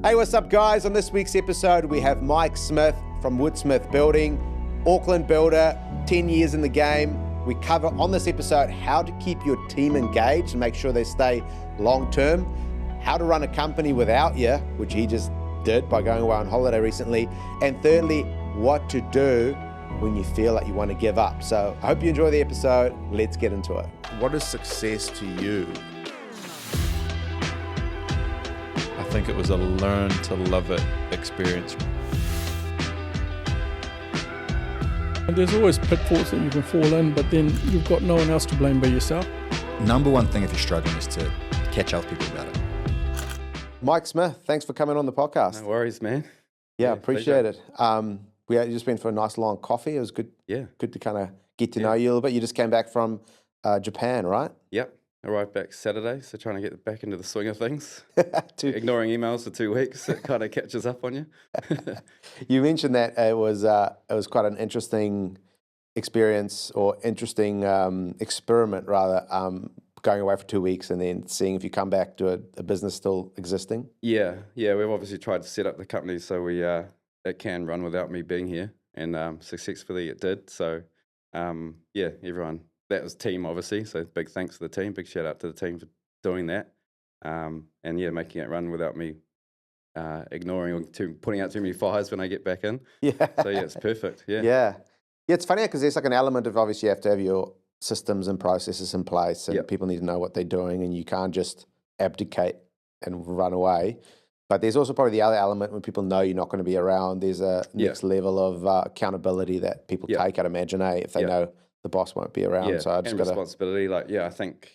Hey, what's up, guys? On this week's episode, we have Mike Smith from Woodsmith Building, Auckland builder, 10 years in the game. We cover on this episode how to keep your team engaged and make sure they stay long-term, how to run a company without you, which he just did by going away on holiday recently, and thirdly, what to do when you feel like you want to give up. So I hope you enjoy the episode. Let's get into it. What is success to you? I think it was a learn to love it experience. And there's always pitfalls that you can fall in, but then you've got no one else to blame but yourself. Number one thing if you're struggling is to catch up with people about it. Mike Smith, thanks for coming on the podcast. No worries, man. Yeah, appreciate it. We had just been for a nice long coffee. It was good. Yeah. Good to kind of get to know you a little bit. You just came back from Japan, right? Yep. Arrived back Saturday, so trying to get back into the swing of things. Ignoring emails for 2 weeks, it kind of catches up on you. You mentioned that it was quite an interesting experience or interesting experiment, rather, going away for 2 weeks and then seeing if you come back to a business still existing. Yeah. We've obviously tried to set up the company so it can run without me being here, and successfully it did. So, everyone. That was team, obviously, so big thanks to the team. Big shout out to the team for doing that. Making it run without me ignoring or putting out too many fires when I get back in. Yeah. So, it's perfect. Yeah. Yeah, it's funny because there's like an element of obviously you have to have your systems and processes in place and people need to know what they're doing and you can't just abdicate and run away. But there's also probably the other element when people know you're not going to be around. There's a next level of accountability that people take, I'd imagine, if they know the boss won't be around. So I just got responsibility. I think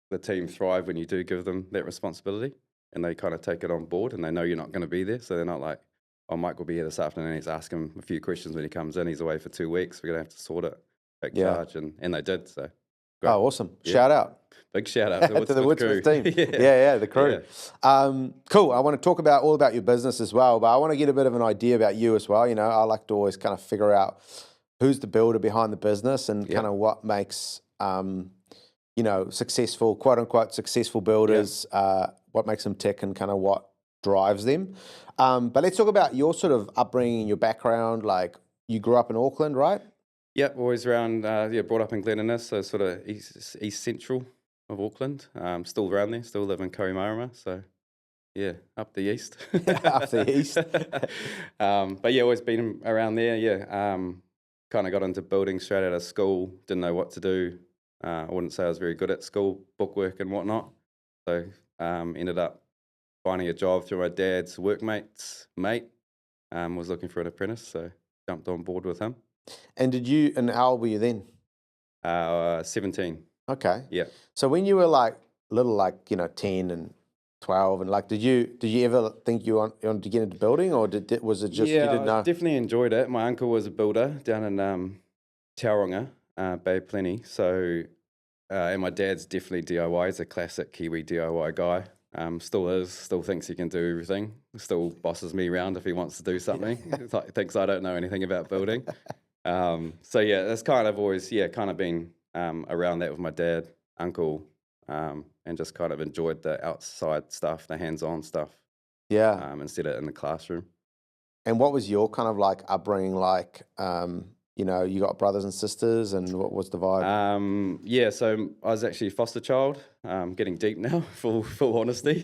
the team thrive when you do give them that responsibility and they kind of take it on board and they know you're not going to be there. So they're not like, oh, Mike will be here this afternoon. He's asking him a few questions when he comes in. He's away for 2 weeks. We're going to have to sort it, take charge. And they did. So great. Oh, awesome. Shout out. Big shout out to the Woodsmith team. The crew. Yeah. Cool. I want to talk all about your business as well, but I want to get a bit of an idea about you as well. You know, I like to always kind of figure out who's the builder behind the business and kind of what makes, successful, quote unquote, successful builders, what makes them tick and kind of what drives them. But let's talk about your sort of upbringing, your background. Like you grew up in Auckland, right? Yep, always around, brought up in Glen Innes, so sort of east central of Auckland. Still around there, still live in Kohimarama, so up the east. Up the east. Always been around there, kind of got into building straight out of school, didn't know what to do. I wouldn't say I was very good at school, bookwork and whatnot. So ended up finding a job through my dad's workmate's mate, was looking for an apprentice, so jumped on board with him. And how old were you then? 17. Okay. Yeah. So when you were little, 10 and 12, and did you ever think you wanted to get into building, or was it just you didn't know? I definitely enjoyed it. My uncle was a builder down in Tauranga, Bay of Plenty. So, and my dad's definitely DIY. He's a classic Kiwi DIY guy. Still thinks he can do everything. Still bosses me around if he wants to do something. Thinks I don't know anything about building. That's kind of always kind of been around that with my dad, uncle. And just kind of enjoyed the outside stuff, the hands-on stuff. Yeah. Instead of in the classroom. And what was your kind of upbringing like? You got brothers and sisters, and what was the vibe? So I was actually a foster child. Getting deep now, full honesty.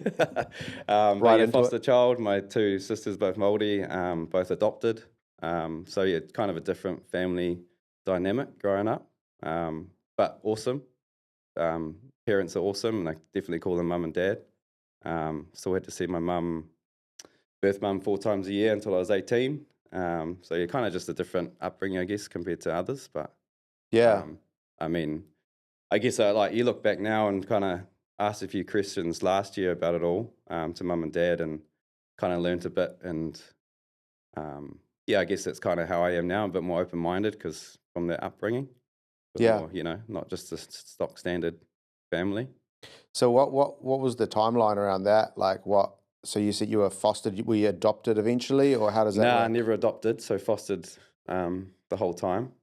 Foster child. My two sisters, both Māori, both adopted. Kind of a different family dynamic growing up. But awesome. Parents are awesome, and I definitely call them mum and dad. Still had to see my birth mum 4 times a year until I was 18. Kind of just a different upbringing, I guess, compared to others. But I guess you look back now and kind of asked a few questions last year about it all to mum and dad, and kind of learnt a bit. And I guess that's kind of how I am now, a bit more open-minded because from their upbringing. More, not just the stock standard family. So what was the timeline around that? So you said you were fostered, were you adopted eventually, or how does that work? Nah, never adopted, so fostered the whole time.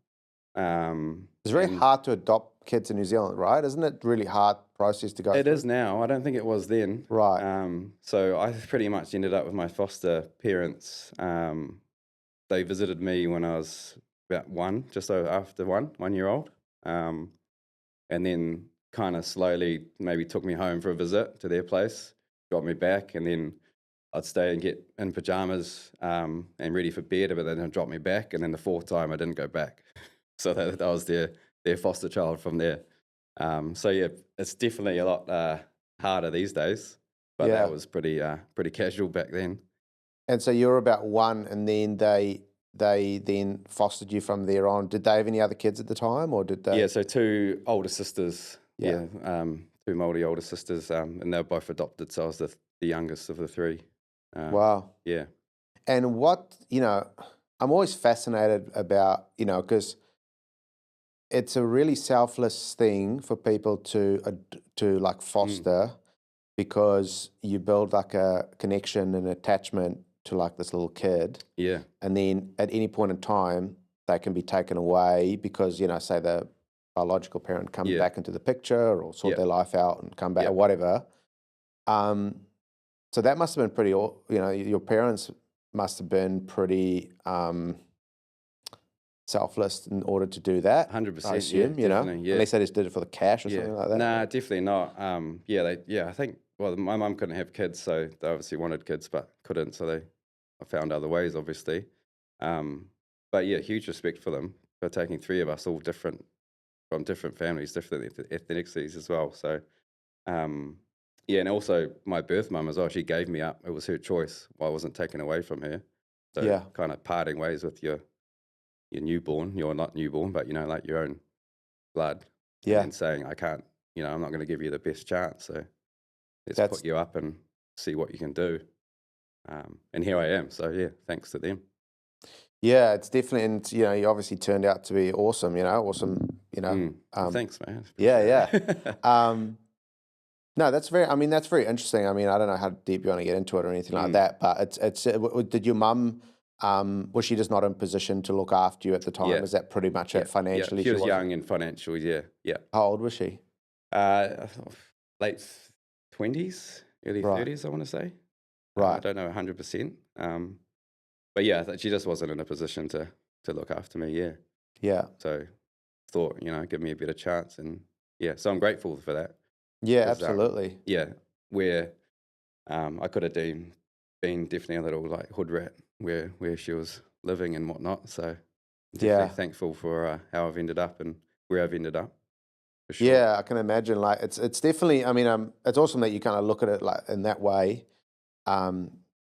It's very hard to adopt kids in New Zealand, right? Isn't it really hard process to go It through? is now. I don't think it was then. Right. So I pretty much ended up with my foster parents. They visited me when I was about just after 1 year old. And then kind of slowly maybe took me home for a visit to their place, got me back, and then I'd stay and get in pajamas and ready for bed, but then they'd drop me back. And then the fourth time I didn't go back. So that was their foster child from there. So yeah, it's definitely a lot harder these days, but Yeah. that was pretty casual back then. And so you were about 1, and then they then fostered you from there on. Did they have any other kids at the time, or did they? Yeah, so 2 older sisters. Yeah. Yeah, 2 Māori older sisters, and they were both adopted. So I was the youngest of the 3. Wow. Yeah. And what, I'm always fascinated about, because it's a really selfless thing for people to like foster, because you build like a connection and attachment to like this little kid. Yeah. And then at any point in time, they can be taken away because, say the biological parent comes Yeah. back into the picture or sort Yeah. their life out and come back Yeah. or whatever. So that must have been pretty, your parents must have been pretty selfless in order to do that. 100%. I assume, yeah, definitely, yeah. unless they just did it for the cash or Yeah. something like that. Nah, definitely not. I think, well, my mum couldn't have kids, so they obviously wanted kids, but couldn't, so I found other ways, obviously. But yeah, huge respect for them for taking 3 of us, all different, from different families, different ethnicities as well. So, yeah, and also my birth mum as well, she gave me up. It was her choice. I wasn't taken away from her. So Yeah. kind of parting ways with your newborn. You're not newborn, but, like your own blood. Yeah. And saying, I can't, I'm not going to give you the best chance. So let's That's- put you up and see what you can do. And here I am. So yeah, thanks to them. Yeah, it's definitely, and you obviously turned out to be awesome. Awesome. Thanks, man. Yeah, yeah. No, that's very interesting. I mean, I don't know how deep you want to get into it or anything like that, but it's. Did your mum? Was she just not in position to look after you at the time? Yeah. Is that pretty much it financially? Yeah. She was wasn't? young and financial. Yeah. How old was she? Late 20s, early Right. 30s, I want to say. I Right. don't know 100%. But yeah, she just wasn't in a position to look after me. Yeah. Yeah. So thought, give me a better chance. And yeah, so I'm grateful for that. Yeah, 'Cause, absolutely. Yeah, where I could have been definitely a little like hood rat where she was living and whatnot. So definitely thankful for how I've ended up and where I've ended up. For sure. Yeah, I can imagine. Like, it's definitely. I mean, it's awesome that you kind of look at it like in that way.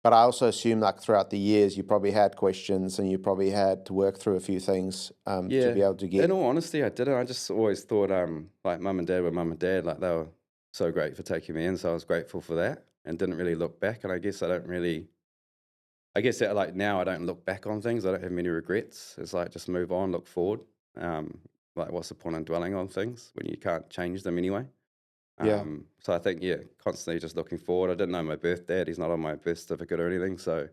But I also assume, like throughout the years, you probably had questions and you probably had to work through a few things to be able to get. In all honesty, I didn't. I just always thought like mum and dad were mum and dad. Like they were so great for taking me in, so I was grateful for that and didn't really look back. And I guess that like now I don't look back on things. I don't have many regrets. It's like just move on, look forward. Like what's the point in dwelling on things when you can't change them anyway? Yeah. So I think, constantly just looking forward. I didn't know my birth dad. He's not on my birth certificate or anything. So,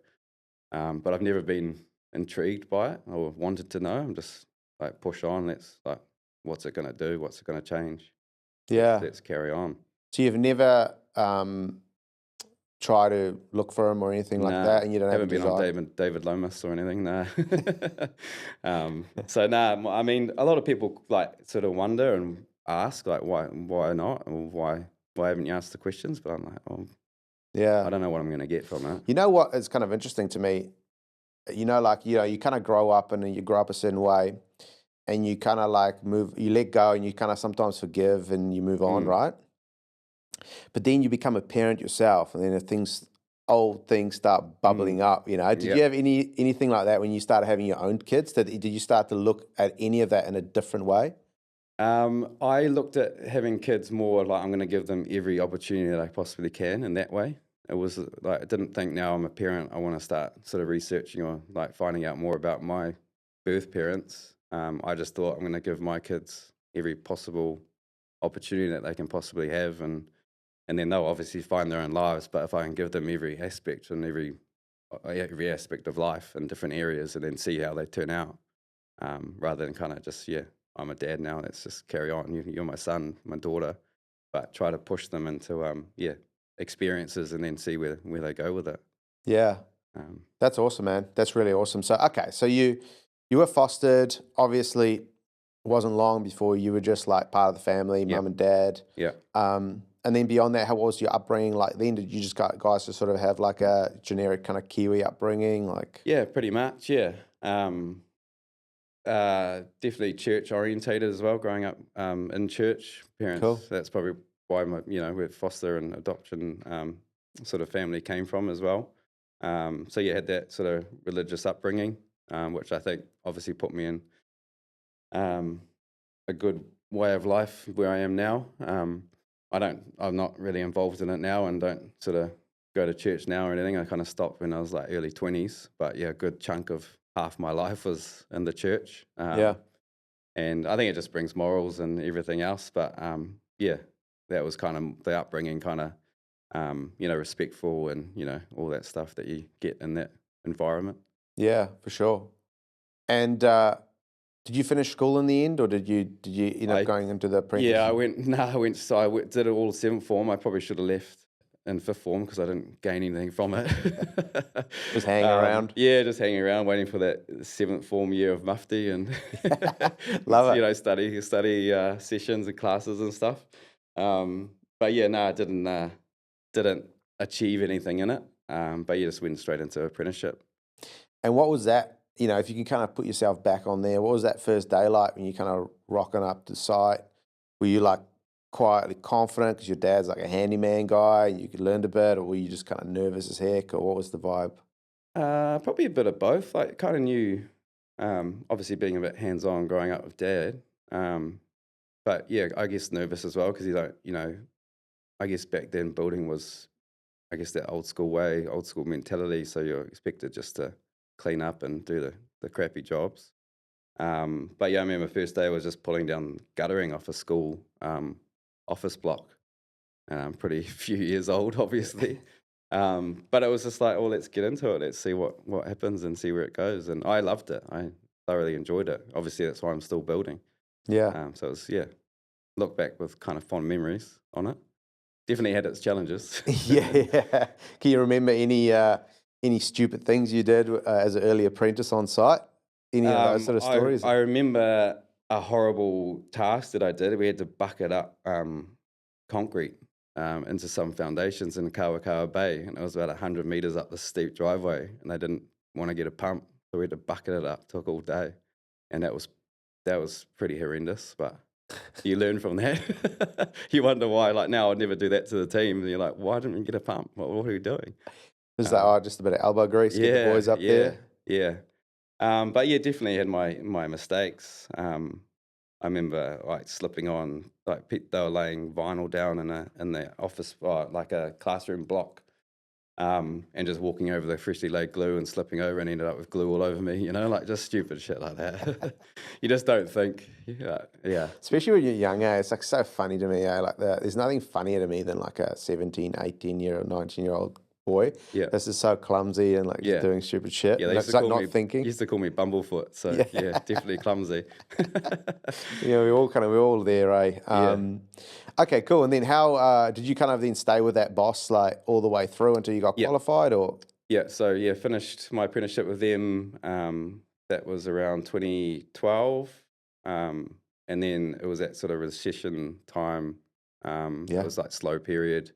but I've never been intrigued by it or wanted to know. I'm just like, push on. What's it going to do? What's it going to change? Yeah. Let's carry on. So you've never tried to look for him or anything like that, and you don't have a haven't been desire? on David Lomas or anything. No. I mean, a lot of people like sort of wonder and ask like why not, or why haven't you asked the questions? But I'm like, Yeah. I don't know what I'm going to get from it. You know what is kind of interesting to me? You kind of grow up and you grow up a certain way, and you kind of like you let go, and you kind of sometimes forgive and you move on, right? But then you become a parent yourself, and then old things start bubbling up. Did you have anything like that when you started having your own kids? Did you start to look at any of that in a different way? I looked at having kids more like I'm going to give them every opportunity that I possibly can in that way. It was like I didn't think now I'm a parent, I want to start sort of researching or like finding out more about my birth parents. I just thought I'm going to give my kids every possible opportunity that they can possibly have, and then they'll obviously find their own lives. But if I can give them every aspect and every aspect of life in different areas, and then see how they turn out, rather than kind of just I'm a dad now, let's just carry on. You're my son, my daughter. but try to push them into experiences and then see where they go with it. Yeah. That's awesome, man. That's really awesome. So, okay, so you were fostered. Obviously, it wasn't long before you were just like part of the family, mum and dad. Yeah. And then beyond that, how was your upbringing like then? Did you just guys to sort of have like a generic kind of Kiwi upbringing? Like, Yeah, pretty much. Yeah. Definitely church orientated as well. Growing up in church, parents. Cool. That's probably why where foster and adoption sort of family came from as well. So you had that sort of religious upbringing, which I think obviously put me in a good way of life where I am now. I'm not really involved in it now and don't sort of go to church now or anything. I kind of stopped when I was like early 20s, but yeah, a good chunk of half my life was in the church. And I think it just brings morals and everything else. But yeah, that was kind of the upbringing, kind of, respectful and, all that stuff that you get in that environment. Yeah, for sure. And did you finish school in the end, or did you end up going into the apprenticeship? Yeah, I did it all 7th form. I probably should have left in 5th form because I didn't gain anything from it. Just hanging around? Yeah, just hanging around, waiting for that 7th form year of mufti and Love it. study sessions and classes and stuff. But yeah, no, I didn't achieve anything in it. But you just went straight into apprenticeship. And what was that? If you can kind of put yourself back on there, what was that first day like when you kind of rocking up to site? Were you like quietly confident because your dad's like a handyman guy and you could learn a bit, or were you just kind of nervous as heck, or what was the vibe? Probably a bit of both. Like, kind of knew, obviously being a bit hands-on growing up with dad. But yeah, I guess nervous as well because you don't, I guess back then building was, I guess, that old school way, old school mentality. So you're expected just to clean up and do the crappy jobs. But yeah, I remember first day was just pulling down guttering off a school office block. Pretty few years old, obviously. But it was just like, oh, let's get into it. Let's see what happens and see where it goes. And I loved it. I thoroughly enjoyed it. Obviously, that's why I'm still building. Yeah. So it was, look back with kind of fond memories on it. Definitely had its challenges. yeah. Can you remember any stupid things you did as an early apprentice on site? Any of those sort of stories? I remember a horrible task that I did. We had to bucket up concrete into some foundations in Kawakawa Bay, and it was about 100 metres up the steep driveway, and they didn't want to get a pump, so we had to bucket it up. Took all day, and that was pretty horrendous, but you learn from that. You wonder why. Like now, I'd never do that to the team, and you're like, why didn't we get a pump? What are we doing? Is that just a bit of elbow grease, get the boys up there? Yeah. But yeah, definitely had my mistakes. I remember like slipping on, like they were laying vinyl down in the office, like a classroom block, and just walking over the freshly laid glue and slipping over and ended up with glue all over me. Like just stupid shit like that. You just don't think. Yeah. Especially when you're young, it's like so funny to me. Like there's nothing funnier to me than like a 17, 18-year-old, 19-year-old boy. Yeah. This is so clumsy and like just doing stupid shit. Yeah, they used to call me, thinking. Used to call me Bumblefoot. So yeah definitely clumsy. We're all there, eh? Okay, cool. And then how did you kind of then stay with that boss like all the way through until you got qualified, or? Yeah, so finished my apprenticeship with them. That was around 2012. And then it was that sort of recession time. It was like slow period.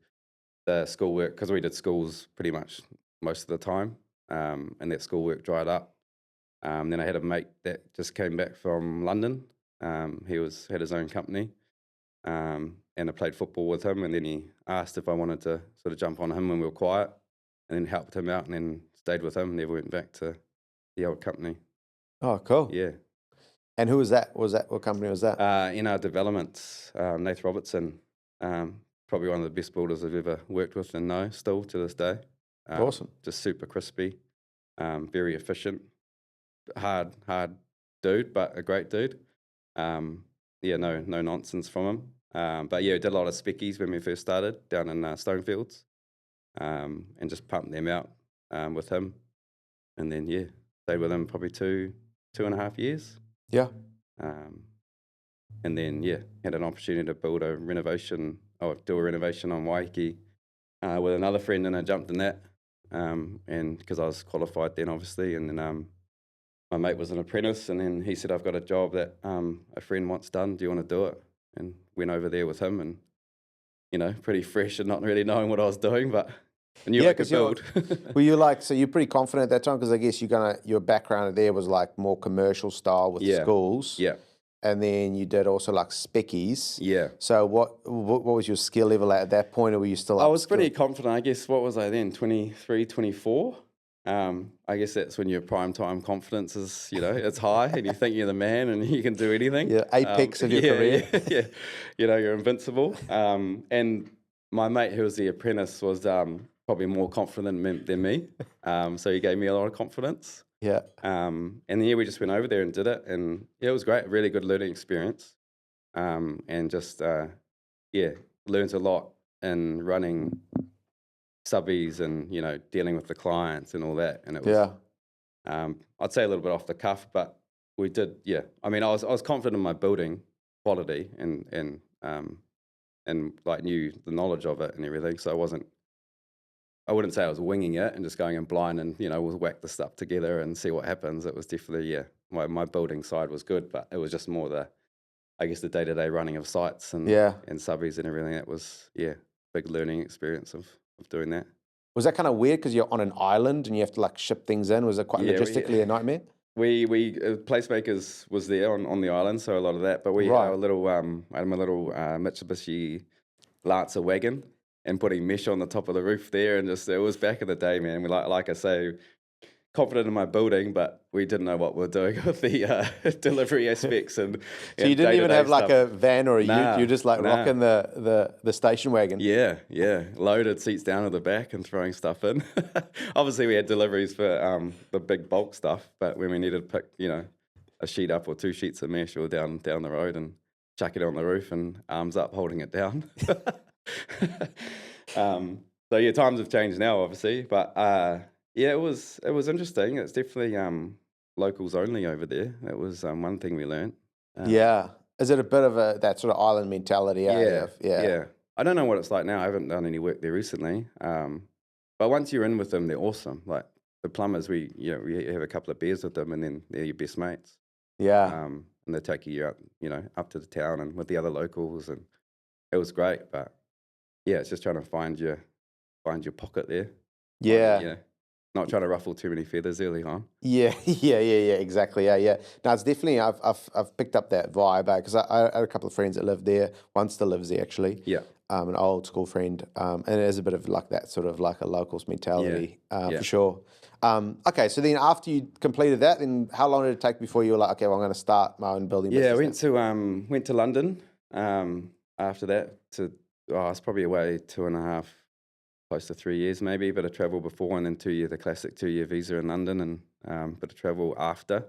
The schoolwork, because we did schools pretty much most of the time, and that schoolwork dried up. Then I had a mate that just came back from London. He had his own company, and I played football with him. And then he asked if I wanted to sort of jump on him when we were quiet, and then helped him out, and then stayed with him. Never went back to the old company. Oh, cool. Yeah. And who was that? What company was that? In our developments, Nath Robertson. Probably one of the best builders I've ever worked with and know still to this day. Awesome. Just super crispy, very efficient, hard dude, but a great dude. No nonsense from him. But yeah, we did a lot of speckies when we first started down in Stonefields, and just pumped them out with him. And then stayed with him probably 2.5 years. Yeah. And then, had an opportunity to do a renovation on Waiheke with another friend, and I jumped in that. And because I was qualified then, obviously, and then my mate was an apprentice, and then he said, I've got a job that a friend wants done. Do you want to do it? And went over there with him, and, pretty fresh and not really knowing what I was doing, but I knew I could build. Were you so you're pretty confident at that time? Because I guess your background there was like more commercial style with schools. Yeah. And then you did also like speckies. Yeah. So what was your skill level at that point, or were you still I was pretty confident. I guess, what was I then, 23, 24? I guess that's when your prime time confidence is, it's high, and you think you're the man and you can do anything. Yeah, apex of your career. Yeah. You're invincible. And my mate, who was the apprentice, was probably more confident than me. So he gave me a lot of confidence. Yeah. And then, we just went over there and did it. And it was great. Really good learning experience. And just, learned a lot in running subbies and, dealing with the clients and all that. And it was, I'd say a little bit off the cuff, but we did, I mean, I was confident in my building quality and like knew the knowledge of it and everything. So I wouldn't say I was winging it and just going in blind and, we'll whack the stuff together and see what happens. It was definitely, my building side was good, but it was just more the day-to-day running of sites and subbies and everything. That was, big learning experience of doing that. Was that kind of weird because you're on an island and you have to like ship things in? Was it quite logistically a nightmare? We Placemakers was there on the island, so a lot of that. But we had a little, I had my little Mitsubishi Lancer wagon, and putting mesh on the top of the roof there, and just, it was back in the day, man. We like I say, confident in my building, but we didn't know what we were doing with the delivery aspects. And so you didn't even have like a van or a ute, you're just like rocking the station wagon. Yeah, loaded seats down at the back and throwing stuff in. Obviously we had deliveries for the big bulk stuff, but when we needed to pick, a sheet up or 2 sheets of mesh, or down the road and chuck it on the roof and arms up holding it down. So times have changed now, obviously, but it was interesting. It's definitely locals only over there. That was one thing we learned. Is it a bit of that sort of island mentality? Yeah. I don't know what it's like now. I haven't done any work there recently. But once you're in with them, they're awesome. Like the plumbers, we have a couple of beers with them, and then they're your best mates. Yeah. And they take you out, up to the town and with the other locals, and it was great. But it's just trying to find your pocket there. Yeah. Not trying to ruffle too many feathers early on. Yeah, exactly. Yeah. No, it's definitely, I've picked up that vibe because I had a couple of friends that lived there. One still lives there, actually. Yeah. An old school friend. And it is a bit of like that sort of like a locals mentality, for sure. Okay, so then after you completed that, then how long did it take before you were like, okay, well, I'm going to start my own building business? Yeah, went to London after that. I was probably away 2.5, close to 3 years maybe, bit of travel before, and then the classic 2-year visa in London, and bit of travel after,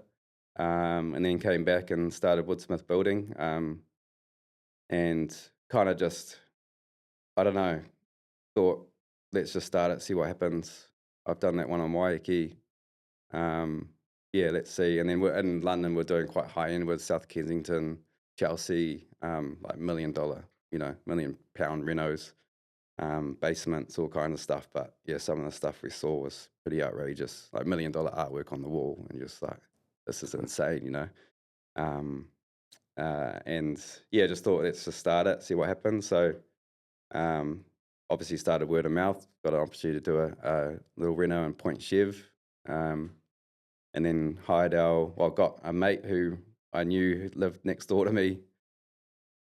and then came back and started Woodsmith Building, and kind of just, I don't know, thought, let's just start it, see what happens. I've done that one on Waiheke. Let's see. And then we're in London, we're doing quite high end with South Kensington, Chelsea, like $1 million, £1 million renos. Basements, all kind of stuff, but some of the stuff we saw was pretty outrageous, like $1 million artwork on the wall, and just like, this is insane, and just thought, let's just start it, see what happens. So obviously started word of mouth, got an opportunity to do a little reno in Point Chev, and then got a mate who I knew lived next door to me,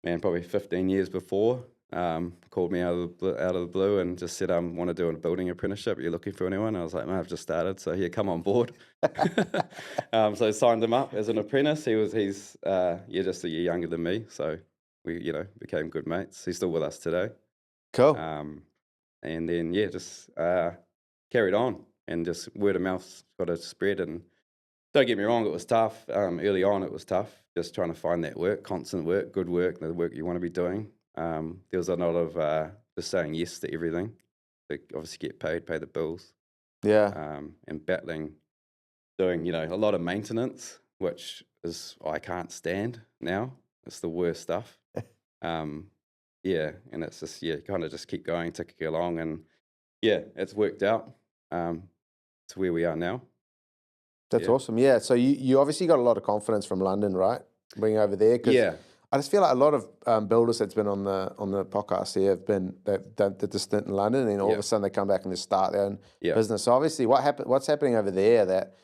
man, probably 15 years before. Called me out of the blue and just said, I want to do a building apprenticeship. Are you looking for anyone? I was like, no, I've just started. So here, come on board. So I signed him up as an apprentice. He's just a year younger than me. So we, became good mates. He's still with us today. Cool. And then, just carried on, and just word of mouth got to spread. And don't get me wrong, it was tough. Early on, it was tough. Just trying to find that work, constant work, good work, the work you want to be doing. There was a lot of just saying yes to everything to obviously get paid, pay the bills. Yeah. And battling, doing, a lot of maintenance, which is I can't stand now. It's the worst stuff. Yeah, and it's just, yeah, kind of just keep going, ticking along, and yeah, it's worked out to where we are now. That's Yeah. awesome. Yeah. So you obviously got a lot of confidence from London, right? Bringing over there. 'Cause Yeah. I just feel like a lot of builders that's been on the podcast here they've done the stint in London, and then all of Yeah. a sudden they come back and they start their own Yeah. business. So obviously, what's happening over there that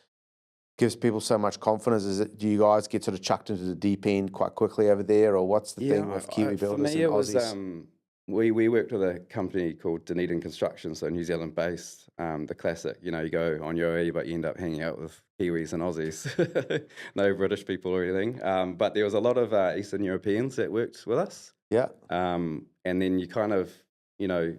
gives people so much confidence? Is it, do you guys get sort of chucked into the deep end quite quickly over there, or what's the thing with Kiwi For builders me, and it was Aussies? we worked with a company called Dunedin Construction, so New Zealand based. The classic, you know, you go on your way, but you end up hanging out with Kiwis and Aussies, no British people or anything. But there was a lot of Eastern Europeans that worked with us, Yeah. and then you kind of, you know,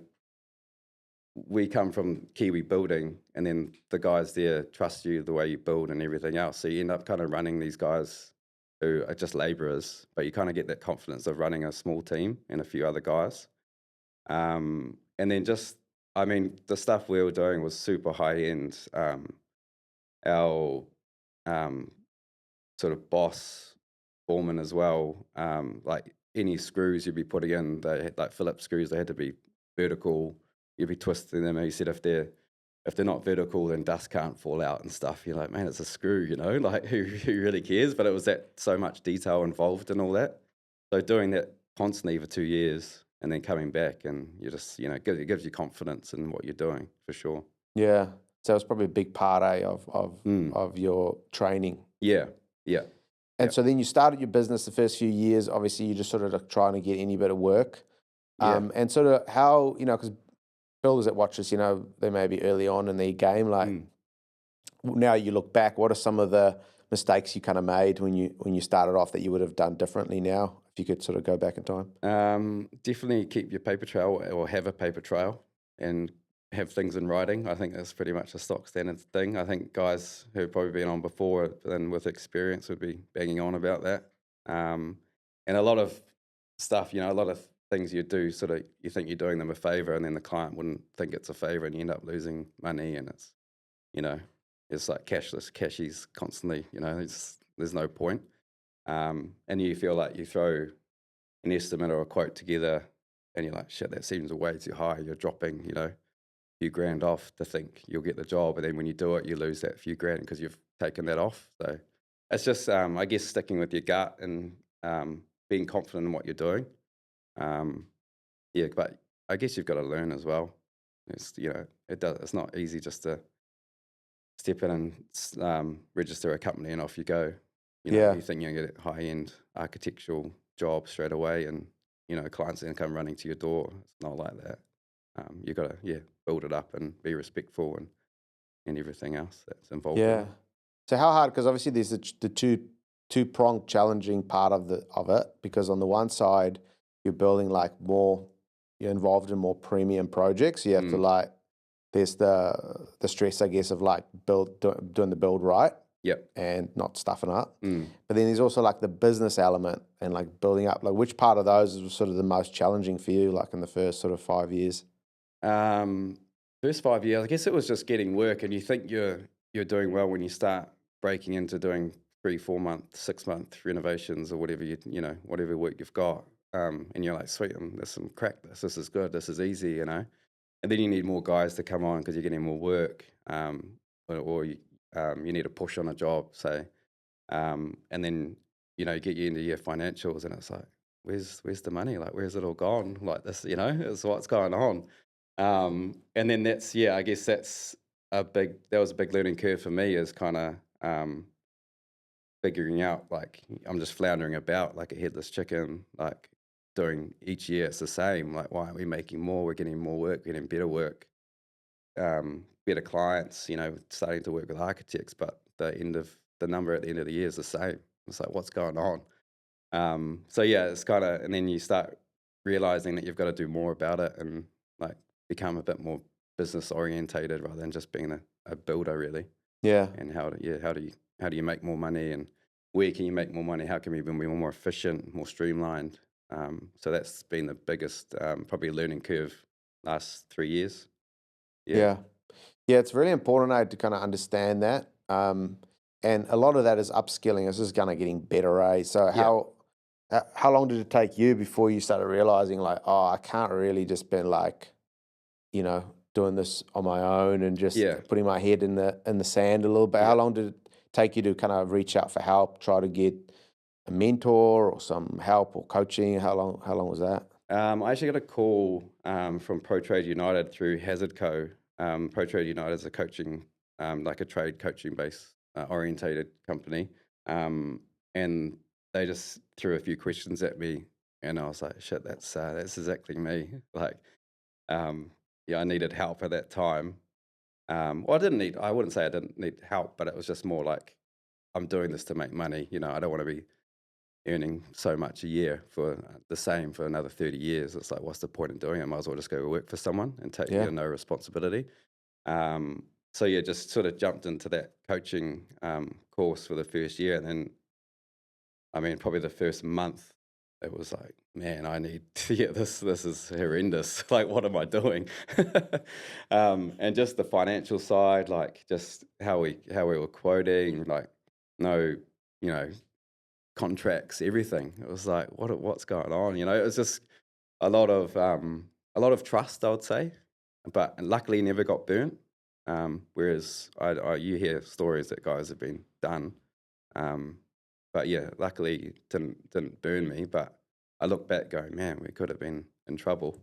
we come from Kiwi building, and then the guys there trust you the way you build and everything else. So you end up kind of running these guys who are just labourers, but you kind of get that confidence of running a small team and a few other guys. And then just, I mean, the stuff we were doing was super high end. Our sort of boss, foreman as well, like any screws you'd be putting in, they had like Phillips screws, they had to be vertical. You'd be twisting them. And he said if they're not vertical, then dust can't fall out and stuff. You're like, man, it's a screw, you know, like who really cares? But it was that so much detail involved in all that. So doing that constantly for 2 years and then coming back, and you just, you know, it gives you confidence in what you're doing for sure. Yeah. So it's probably a big part Mm. of your training. Yeah, yeah, And yeah, so then you started your business the first few years. Obviously, you're just sort of like trying to get any bit of work. yeah. And sort of how, you know, because builders that watch us, you know, they may be early on in their game. Like Mm. now you look back, what are some of the mistakes you kind of made when you started off that you would have done differently now, if you could sort of go back in time? Definitely keep your paper trail or have a paper trail and have things in writing. I think that's pretty much a stock standard thing. I think guys who've probably been on before and with experience would be banging on about that. And a lot of stuff, you know, a lot of things you do, sort of, you think you're doing them a favor, and then the client wouldn't think it's a favor, and you end up losing money, and it's, you know, it's like cashies constantly, you know, there's no point. And you feel like you throw an estimate or a quote together, and you're like, shit, that seems way too high. You're dropping, you know, a few grand off to think you'll get the job, and then when you do it, you lose that few grand because you've taken that off. So it's just, I guess, sticking with your gut and being confident in what you're doing. Yeah, but I guess you've got to learn as well. It's, you know, it's not easy just to step in and register a company and off you go. You know, Yeah. you think you're going to get high end architectural job straight away, and you know, clients then come running to your door. It's not like that. You got to build it up and be respectful and everything else that's involved. Yeah. In it. So how hard? Because obviously there's the two-pronged challenging part of it, because on the one side you're building like more, you're involved in more premium projects. You have to like, there's the stress, I guess, of like doing the build right. Yep. And not stuffing up. But then there's also like the business element and like building up. Like which part of those was sort of the most challenging for you, like in the first sort of 5 years? First 5 years, I guess it was just getting work, and you think you're doing well when you start breaking into doing 3, 4 month, 6 month renovations or whatever you know, whatever work you've got. And you're like, sweet, there's some crack. This is good. This is easy, you know. And then you need more guys to come on because you're getting more work, or you need to push on a job, say, and then, you know, get you into your financials, and it's like, where's the money? Like, where's it all gone? Like this, you know, is what's going on. And then that's, I guess that was a big learning curve for me, is kind of figuring out, like, I'm just floundering about like a headless chicken, like doing each year it's the same. Like, why aren't we making more? We're getting more work, getting better work. Better clients, you know, starting to work with architects, but the number at the end of the year is the same. It's like, what's going on? So it's kind of, and then you start realizing that you've got to do more about it and like become a bit more business orientated rather than just being a builder, really. Yeah. And how do you make more money, and where can you make more money? How can we be more efficient, more streamlined? So that's been the biggest probably learning curve last 3 years. Yeah. It's really important to kind of understand that. And a lot of that is upskilling. It's just kind of getting better, eh? So How long did it take you before you started realizing like, oh, I can't really just been like, doing this on my own and just Yeah. putting my head in the sand a little bit? How long did it take you to kind of reach out for help, try to get a mentor or some help or coaching? How long was that? I actually got a call from Pro Trade United through Hazard Co. Pro Trade United is a coaching, like a trade coaching based orientated company. And they just threw a few questions at me, and I was like, shit, that's exactly me. Like, yeah, I needed help at that time. Well, I wouldn't say I didn't need help, but it was just more like, I'm doing this to make money. I don't want to be earning so much a year for the same for another 30 years. It's like, what's the point in doing it? I might as well just go work for someone and take no responsibility. So yeah, just sort of jumped into that coaching course for the first year. And then, I mean, probably the first month, it was like, man, I need to get this is horrendous. Like, what am I doing? And just the financial side, like just how we were quoting, like no, contracts, everything. It was like, what's going on? It was just a lot of trust, I would say, but luckily never got burnt. Whereas you hear stories that guys have been done, but yeah, luckily it didn't burn me. But I look back, going, man, we could have been in trouble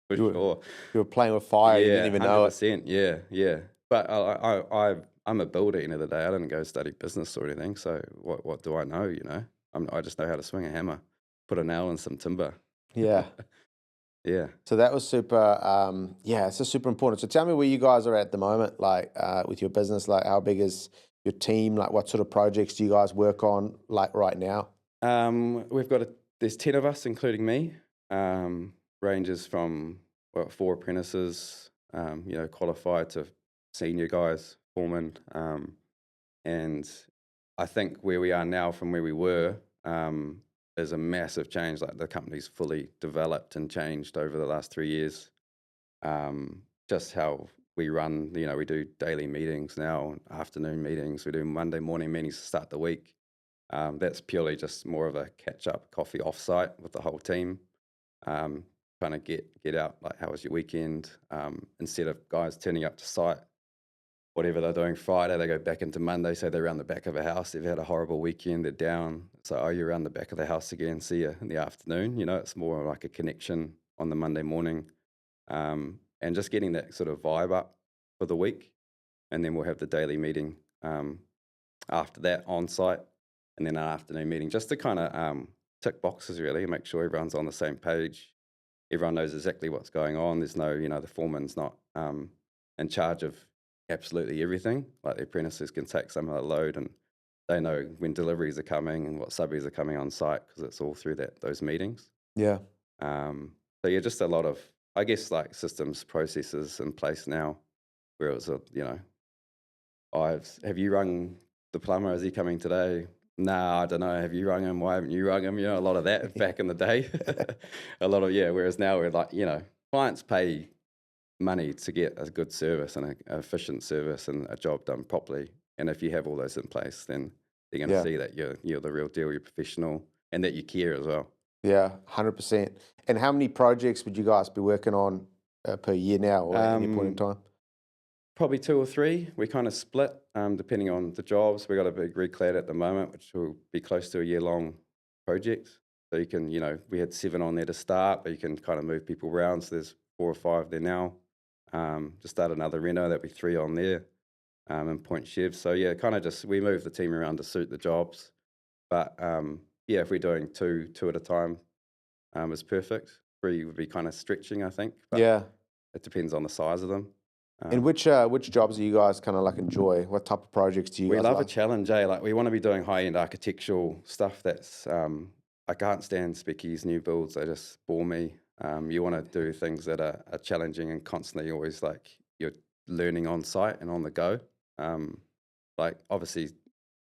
for sure. You were playing with fire. You didn't even know it. 100%. Yeah. But I'm a builder. At the end of the day, I didn't go study business or anything. So what do I know? I just know how to swing a hammer, put a nail in some timber. Yeah. Yeah. So that was super. It's just super important. So tell me where you guys are at the moment, like with your business. Like, how big is your team? Like, what sort of projects do you guys work on, like right now? There's 10 of us, including me. Ranges from 4 apprentices, qualified to senior guys, foremen. And I think where we are now from where we were is a massive change. Like, the company's fully developed and changed over the last 3 years. Just how we run, we do daily meetings now, afternoon meetings. We do Monday morning meetings to start the week. That's purely just more of a catch-up coffee off-site with the whole team. Kind of get out, like, how was your weekend? Instead of guys turning up to site, whatever they're doing Friday, they go back into Monday, say they're around the back of a house, they've had a horrible weekend, they're down. So, you're around the back of the house again, see you in the afternoon. It's more like a connection on the Monday morning. And just getting that sort of vibe up for the week. And then we'll have the daily meeting after that on site, and then an afternoon meeting just to kind of tick boxes, really, and make sure everyone's on the same page. Everyone knows exactly what's going on. There's no, the foreman's not in charge of absolutely everything. Like, the apprentices can take some of the load, and they know when deliveries are coming and what subbies are coming on site, because it's all through those meetings. Yeah. So yeah, just a lot of, I guess, like, systems, processes in place now, where it was have you rung the plumber? Is he coming today? Nah, I don't know. Have you rung him? Why haven't you rung him? A lot of that back in the day. A lot of, whereas now we're like, clients pay money to get a good service and an efficient service and a job done properly. And if you have all those in place, then they're going to see that you're the real deal, you're professional, and that you care as well. Yeah, 100%. And how many projects would you guys be working on per year now, or at any point in time? Probably 2 or 3. We kind of split depending on the jobs. We got a big reclad at the moment, which will be close to a year-long project. So you can, we had 7 on there to start, but you can kind of move people around. So there's 4 or 5 there now. Just start another reno, that'll be 3 on there, and Point Chev. So yeah, kind of just, we move the team around to suit the jobs. But if we're doing two at a time, is perfect. 3 would be kind of stretching, I think. But it depends on the size of them. And which jobs do you guys kind of like enjoy? What type of projects do you guys like? We love a challenge, eh? Like, we want to be doing high-end architectural stuff that's, I can't stand speckies, new builds. They just bore me. You want to do things that are challenging and constantly always, like, you're learning on site and on the go. Like, obviously,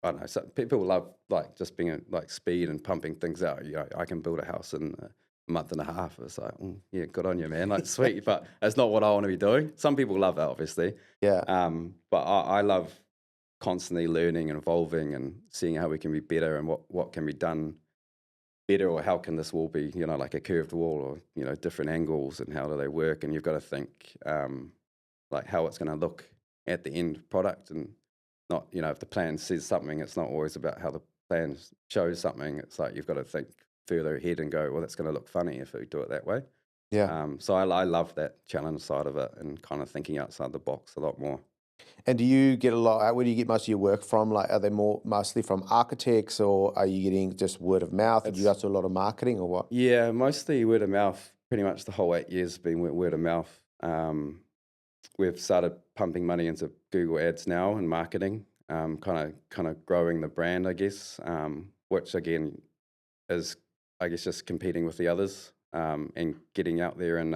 I don't know, so people love, like, just being like speed and pumping things out. I can build a house in a month and a half. It's like, yeah, good on you, man. Like, sweet, but that's not what I want to be doing. Some people love that, obviously. Yeah. But I love constantly learning and evolving and seeing how we can be better and what can be done better, or how can this wall be, like a curved wall, or different angles, and how do they work? And you've got to think like how it's going to look at the end product, and not, if the plan says something, it's not always about how the plan shows something. It's like you've got to think further ahead and go, well, that's going to look funny if we do it that way. Yeah. So I love that challenge side of it, and kind of thinking outside the box a lot more. And do you get a lot, where do you get most of your work from? Like, are they mostly from architects, or are you getting just word of mouth? Do you guys do a lot of marketing or what? Yeah, mostly word of mouth. Pretty much the whole 8 years has been word of mouth. We've started pumping money into Google Ads now and marketing, kind of growing the brand, I guess, which again is, I guess, just competing with the others, and getting out there and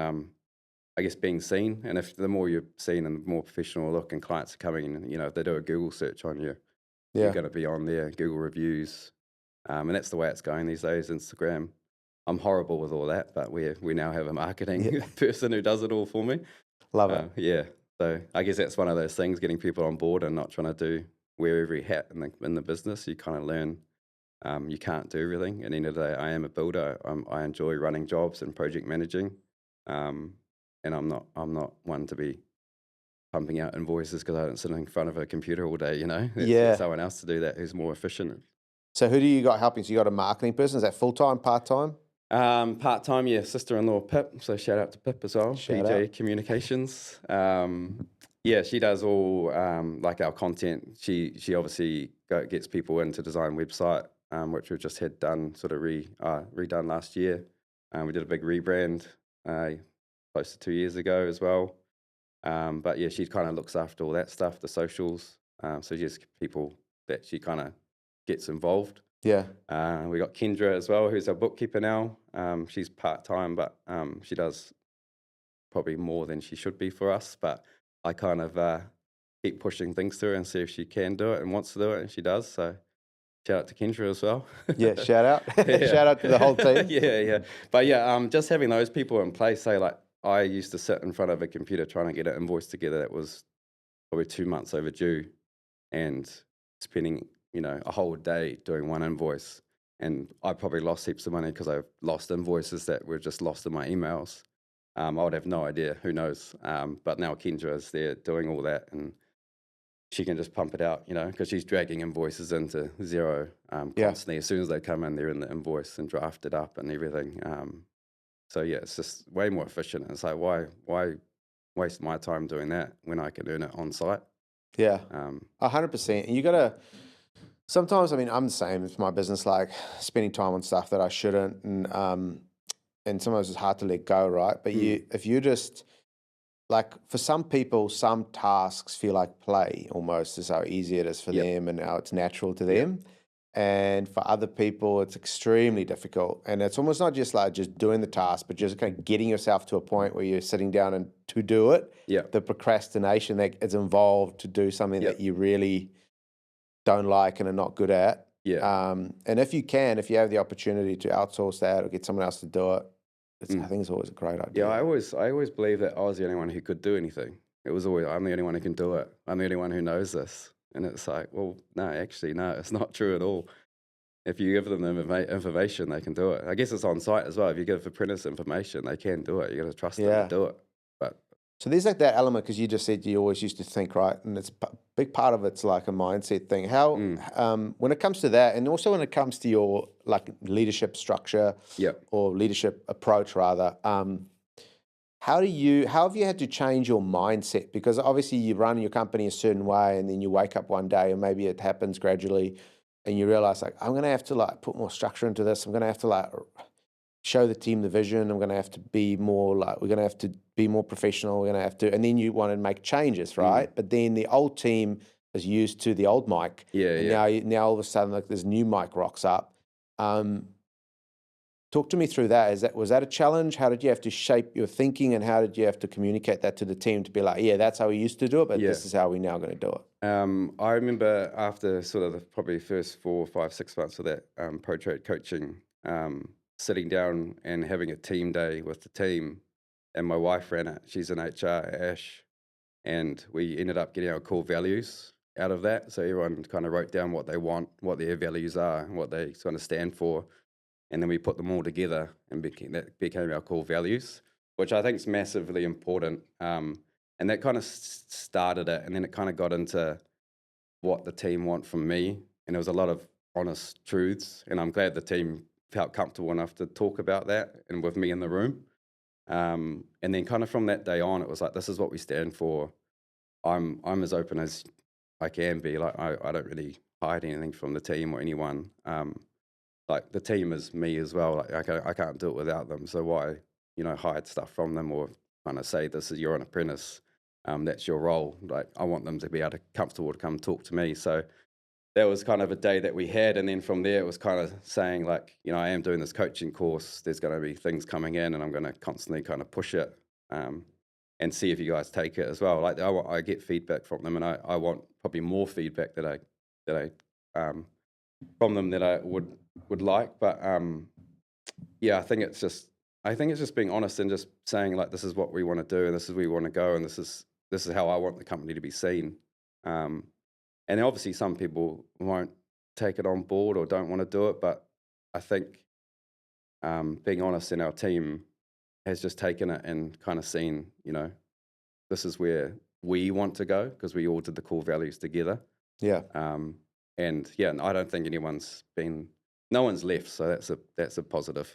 I guess being seen. And if the more you're seen and the more professional look, and clients are coming in, if they do a Google search on you, you're Yeah. going to be on there, Google reviews, and that's the way it's going these days. Instagram. I'm horrible with all that, but we now have a marketing person who does it all for me. Love it. Yeah. So I guess that's one of those things, getting people on board and not trying to wear every hat in the business. You kind of learn you can't do everything. At the end of the day, I am a builder. I enjoy running jobs and project managing, and I'm not one to be pumping out invoices because I don't sit in front of a computer all day. It's someone else to do that who's more efficient. So who do you got helping? So you got a marketing person? Is that full-time, part-time? Part-time, yeah. Sister-in-law Pip, so shout out to Pip as well. Shout PJ out. Communications. Yeah, she does all like our content. She obviously gets people in to design website, which we've just had done, sort of redone last year. We did a big rebrand close to 2 years ago as well. But yeah, she kind of looks after all that stuff, the socials. So just people that she kind of gets involved. Yeah. We got Kendra as well, who's our bookkeeper now. She's part-time, but she does probably more than she should be for us. But I kind of keep pushing things to her and see if she can do it and wants to do it, and she does. So shout out to Kendra as well. Yeah, shout out. Yeah. Shout out to the whole team. Yeah. But yeah, just having those people in place, say like I used to sit in front of a computer trying to get an invoice together that was probably 2 months overdue, and spending a whole day doing one invoice, and I probably lost heaps of money because I've lost invoices that were just lost in my emails. I would have no idea, who knows. But now Kendra is there doing all that, and she can just pump it out, because she's dragging invoices into Xero constantly. As soon as they come in, they're in the invoice and draft it up and everything. So yeah, it's just way more efficient. It's like, why waste my time doing that when I can earn it on site? Yeah, 100%. And you got to, sometimes, I mean, I'm the same with my business, like spending time on stuff that I shouldn't. And sometimes it's hard to let go, right? But if you just, like, for some people, some tasks feel like play almost, is how easy it is for them and how it's natural to them. And for other people, it's extremely difficult. And it's almost not just like just doing the task, but just kind of getting yourself to a point where you're sitting down and to do it. Yeah. The procrastination that is involved to do something that you really don't like and are not good at. Yeah. And if you have the opportunity to outsource that or get someone else to do it, I think it's always a great idea. Yeah, I always believed that I was the only one who could do anything. It was always, I'm the only one who can do it. I'm the only one who knows this. And it's like, well, no, actually, no, it's not true at all. If you give them the information, they can do it. I guess it's on site as well. If you give apprentice information, they can do it. You got to trust them to do it. But so there's like that element, because you just said you always used to think, right? And it's a big part of it's like a mindset thing. How, when it comes to that, and also when it comes to your like leadership structure or leadership approach rather, how have you had to change your mindset? Because obviously you run your company a certain way, and then you wake up one day, and maybe it happens gradually, and you realize like, I'm going to have to like put more structure into this. I'm going to have to like show the team the vision. I'm going to have to be more like, we're going to have to be more professional. We're going to have to, and then you want to make changes, right? But then the old team is used to the old Mike. Now all of a sudden, like this new Mike rocks up. Talk to me through that. Was that a challenge? How did you have to shape your thinking, and how did you have to communicate that to the team to be like, yeah, that's how we used to do it, but this is how we're now going to do it? I remember after sort of the probably first 4, 5, 6 months of that pro trade coaching, sitting down and having a team day with the team, and my wife ran it. She's in HR at Ash, and we ended up getting our core values out of that. So everyone kind of wrote down what they want, what their values are, and what they kind of stand for. and then we put them all together, and that became our core values, which I think is massively important. And that kind of started it, and then it kind of got into what the team want from me, and there was a lot of honest truths, and I'm glad the team felt comfortable enough to talk about that, and with me in the room. And then kind of from that day on, it was like, this is what we stand for. I'm as open as I can be. Like I don't really hide anything from the team or anyone. Like the team is me as well. Like I can't do it without them. So why, hide stuff from them or kind of say you're an apprentice. That's your role. Like I want them to be comfortable to come talk to me. So that was kind of a day that we had, and then from there it was kind of saying like, I am doing this coaching course. There's going to be things coming in, and I'm going to constantly kind of push it and see if you guys take it as well. Like I get feedback from them, and I want probably more feedback that I from them that I would like. But yeah, I think it's just being honest and just saying like, this is what we want to do, and this is where we want to go, and this is how I want the company to be seen. And obviously some people won't take it on board or don't want to do it, but I think being honest in our team has just taken it and kind of seen, this is where we want to go, because we all did the core values together. Yeah. And yeah, I don't think no one's left, so that's a positive.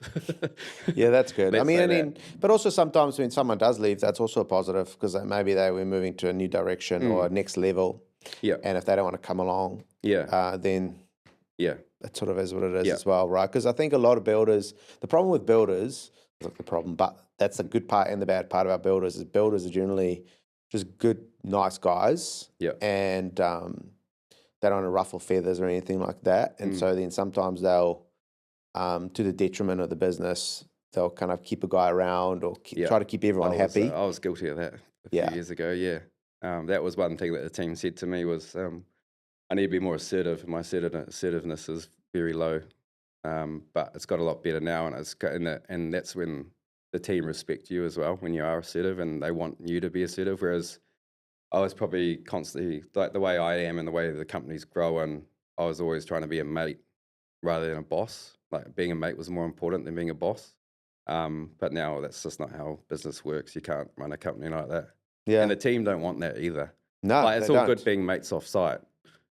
Yeah, that's good. Let's say that. But also sometimes when someone does leave, that's also a positive, because maybe they were moving to a new direction or a next level. Yeah. And if they don't want to come along, then yeah, that sort of is what it is Yeah. as well, right? Because I think a lot of builders, the problem with builders, but that's the good part and the bad part about builders are generally just good, nice guys. Yeah. And they don't want to ruffle feathers or anything like that. And so then sometimes they'll, to the detriment of the business, they'll kind of keep a guy around or try to keep everyone happy. I was guilty of that a few years ago, yeah. That was one thing that the team said to me was, I need to be more assertive. My assertiveness is very low, but it's got a lot better now, and that's when the team respect you as well, when you are assertive, and they want you to be assertive. Whereas I was probably constantly, like the way I am and the way the company's growing, I was always trying to be a mate rather than a boss. Like being a mate was more important than being a boss. But now that's just not how business works. You can't run a company like that. Yeah. And the team don't want that either. No, like it's they all don't. good being mates off site.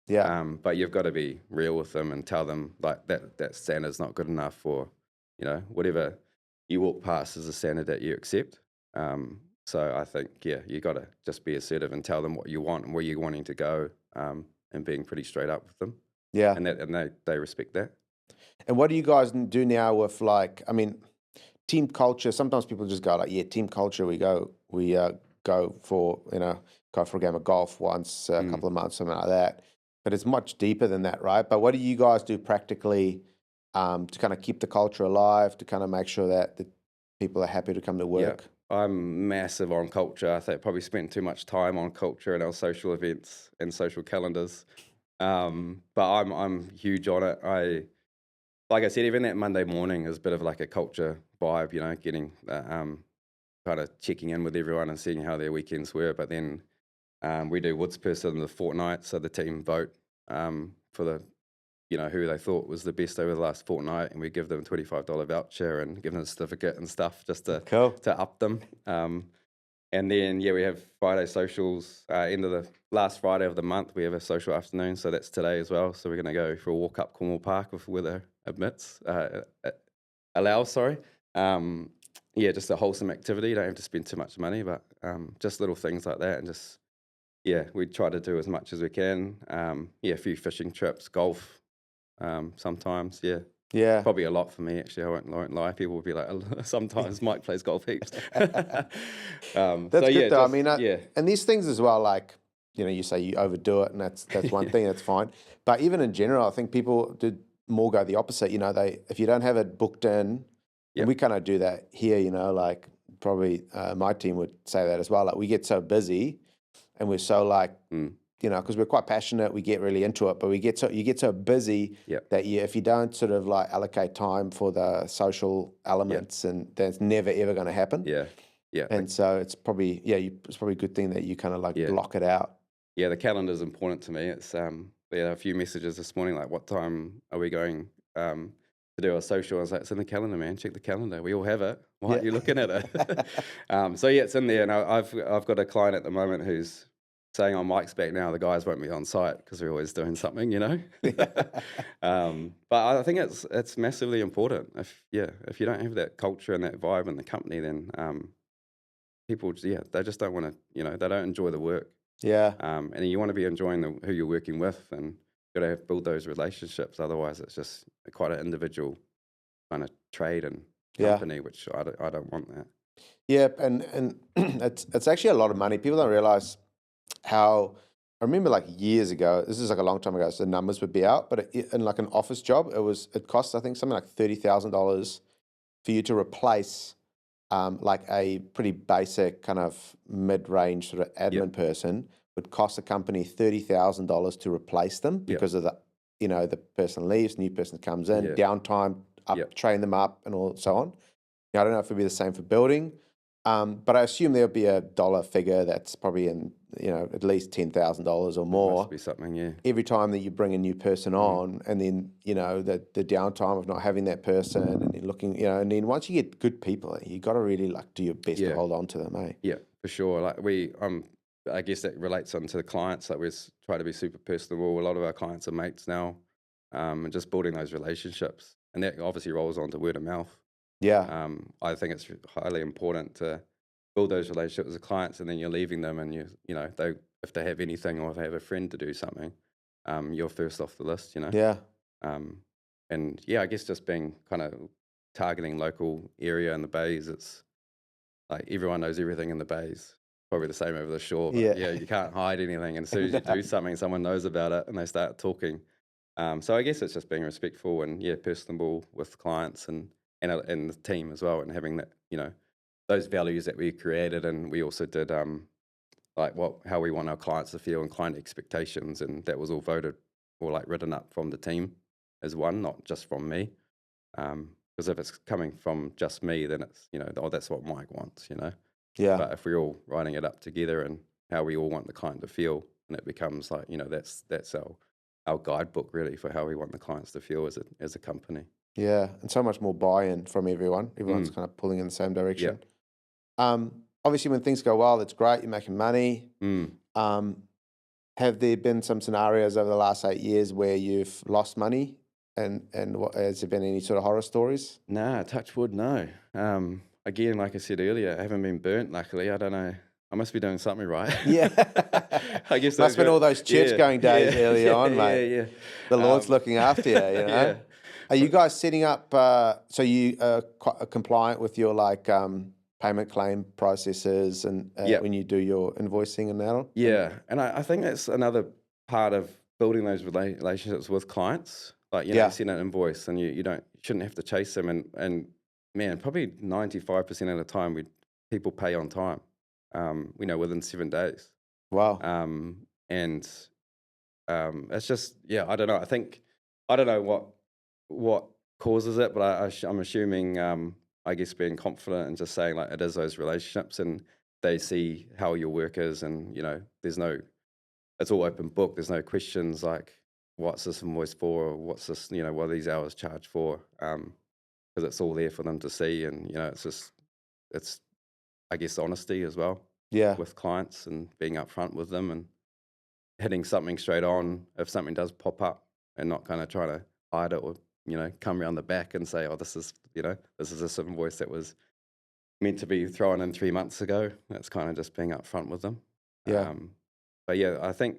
Yeah. But you've got to be real with them and tell them like that standard's not good enough, or whatever you walk past is a standard that you accept. So I think you got to just be assertive and tell them what you want and where you're wanting to go, and being pretty straight up with them. Yeah. And they respect that. And what do you guys do now with team culture? Sometimes people just go like, team culture. We go for a game of golf once a couple of months, something like that. But it's much deeper than that, right? But what do you guys do practically to kind of keep the culture alive, to kind of make sure that the people are happy to come to work? Yeah. I'm massive on culture. I think I probably spent too much time on culture in our social events and social calendars. But I'm huge on it. Like I said, even that Monday morning is a bit of like a culture vibe, getting kind of checking in with everyone and seeing how their weekends were. But then we do Woodsmith in the fortnight, so the team vote for the, who they thought was the best over the last fortnight, and we give them a $25 voucher and give them a certificate and stuff just to up them. And then we have Friday socials. End of the last Friday of the month, we have a social afternoon, so that's today as well. So we're going to go for a walk up Cornwall Park if weather allows. Just a wholesome activity. You don't have to spend too much money, but just little things like that, and just we try to do as much as we can. A few fishing trips, golf, sometimes. Yeah. Probably a lot for me, actually. I won't lie. People will be like, sometimes Mike plays golf heaps. That's good though. And these things as well, like, you say you overdo it, and that's one thing, that's fine. But even in general, I think people do more go the opposite. If you don't have it booked in, and we kind of do that here, like probably my team would say that as well. Like we get so busy and we're so like, because we're quite passionate, we get really into it, but you get so busy that if you don't sort of like allocate time for the social elements, and that's never ever going to happen. Yeah. And so it's probably it's probably a good thing that you kind of like block it out. Yeah, the calendar is important to me. It's a few messages this morning like, what time are we going to to do a social. I was like, it's in the calendar, man. Check the calendar. We all have it. Why aren't Yeah. you looking at it? So yeah, it's in there. And I've got a client at the moment who's saying on Mike's back now, the guys won't be on site because we're always doing something, you know. But I think it's massively important. If you don't have that culture and that vibe in the company, then people, they just don't want to, they don't enjoy the work. Yeah. And you want to be enjoying who you're working with, and got to build those relationships. Otherwise, it's just quite an individual kind of trade and company, which I don't want that. Yeah, and it's actually a lot of money. People don't realize how. I remember like years ago. This is like a long time ago. So the numbers would be out, but in like an office job, it cost I think something like $30,000 for you to replace like a pretty basic kind of mid-range sort of admin person. Would cost the company $30,000 to replace them because of the person leaves, new person comes in, downtime, train them up, and all so on. I don't know if it'd be the same for building, but I assume there'll be a dollar figure that's probably in at least $10,000 or more. Must be something, every time that you bring a new person on, and then the downtime of not having that person, and then looking, and then once you get good people, you got to really like do your best to hold on to them, eh? Yeah, for sure. Like I guess that relates onto the clients. Like we try to be super personable. A lot of our clients are mates now, and just building those relationships, and that obviously rolls onto word of mouth. Yeah. I think it's highly important to build those relationships with clients, and then you're leaving them, and if they have anything, or if they have a friend to do something, you're first off the list. Yeah. And I guess just being kind of targeting local area in the bays. It's like everyone knows everything in the bays. Probably the same over the shore. But you can't hide anything, and as soon as you do something, someone knows about it, and they start talking. So I guess it's just being respectful and personable with clients and the team as well, and having that those values that we created, and we also did like how we want our clients to feel and client expectations, and that was all voted or like written up from the team as one, not just from me. Because if it's coming from just me, then it's that's what Mike wants, Yeah. But if we're all writing it up together and how we all want the client to feel, and it becomes like that's our guidebook really for how we want the clients to feel as a company. Yeah, and so much more buy-in from everyone. Everyone's kind of pulling in the same direction. Obviously, when things go well, that's great. You're making money. Have there been some scenarios over the last 8 years where you've lost money? And has there been any sort of horror stories? Nah, touch wood, no. Again, like I said earlier, I haven't been burnt, luckily. I don't know. I must be doing something right. Yeah. I guess must have been all those church-going days early on, mate. Yeah. The Lord's looking after you, Yeah. Are you guys setting up, so you are compliant with your payment claim processes and when you do your invoicing and that? Yeah, and I think that's another part of building those relationships with clients. Like, you send an invoice and you shouldn't have to chase them. And man, probably 95% of the time people pay on time, within 7 days. Wow. And it's just, I don't know. I don't know what causes it, but I'm assuming, I guess being confident and just saying like it is those relationships, and they see how your work is, and it's all open book. There's no questions like what's this invoice for, or what's this, what are these hours charged for? Because it's all there for them to see, and it's I guess honesty as well. Yeah. With clients and being upfront with them and hitting something straight on if something does pop up, and not kind of trying to hide it or come around the back and say, oh, this is this invoice that was meant to be thrown in 3 months ago. That's kind of just being upfront with them. Yeah. But I think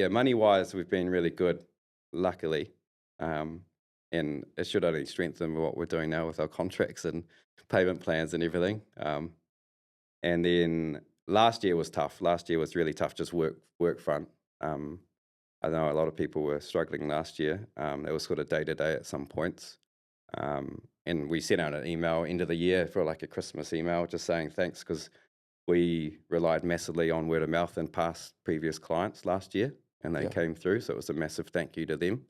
money wise we've been really good, luckily, and it should only strengthen what we're doing now with our contracts and payment plans and everything. And then last year was tough. Last year was really tough, just work front. I know a lot of people were struggling last year. It was sort of day to day at some points. And we sent out an email end of the year for like a Christmas email just saying thanks, because we relied massively on word of mouth and past previous clients last year, and they came through. So it was a massive thank you to them.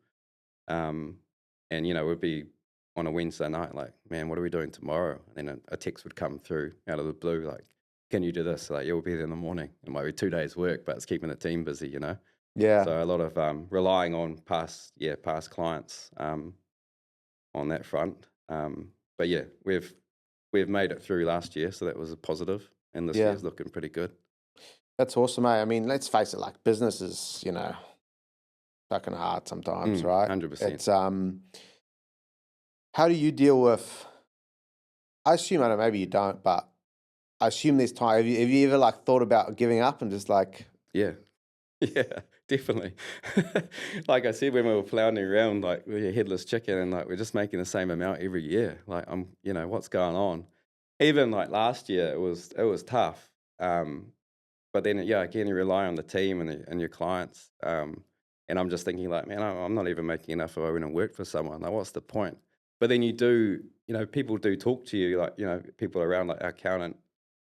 And, we'd be on a Wednesday night like, man, what are we doing tomorrow? And then a text would come through out of the blue like, can you do this? Like, we'll be there in the morning. It might be 2 days work, but it's keeping the team busy, Yeah. So a lot of relying on past clients. on that front. But yeah, we've made it through last year, so that was a positive, and this Yeah. year's looking pretty good. That's awesome, mate. I mean, let's face it, like business is, fucking hard sometimes, right? 100%. It's how do you deal with? I assume, I don't know, maybe you don't, but I assume there's time. Have you ever like thought about giving up and just like, Yeah. Yeah, definitely. Like I said, when we were floundering around, like we're a headless chicken, and like we're just making the same amount every year. Like what's going on? Even like last year, it was tough. But then, yeah, again, you rely on the team and your clients. And I'm just thinking, like, man, I'm not even making enough if I went and work for someone. Like, what's the point? But then you do, people do talk to you, like, people around, like our accountant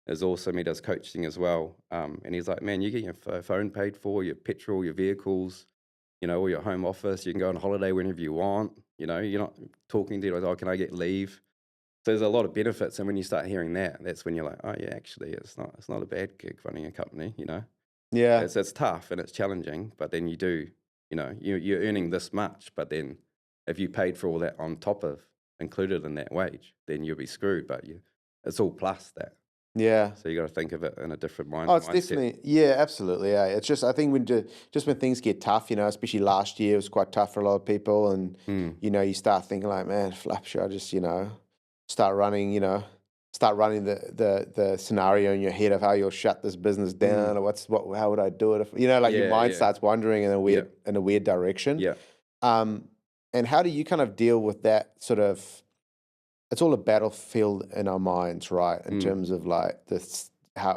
is awesome. He does coaching as well. And he's like, man, you get your phone paid for, your petrol, your vehicles, or your home office. You can go on holiday whenever you want. You're not talking to, like, oh, can I get leave? So there's a lot of benefits, and when you start hearing that, that's when you're like, oh yeah, actually, it's not a bad gig running a company. yeah, It's tough and it's challenging, but then you do, you're earning this much, but then if you paid for all that on top of included in that wage, then you'll be screwed. But it's all plus that, yeah. so you got to think of it in a different Oh, it's mindset. definitely, yeah, absolutely. Yeah, it's just, I think just when things get tough, especially last year, it was quite tough for a lot of people, and you start thinking like, man, flap, should I just start running, the scenario in your head of how you'll shut this business down, or how would I do it if like your Yeah, mind yeah. starts wandering in a Yeah. weird direction. Yeah. And how do you kind of deal with that sort of? It's all a battlefield in our minds, right? In terms of like this,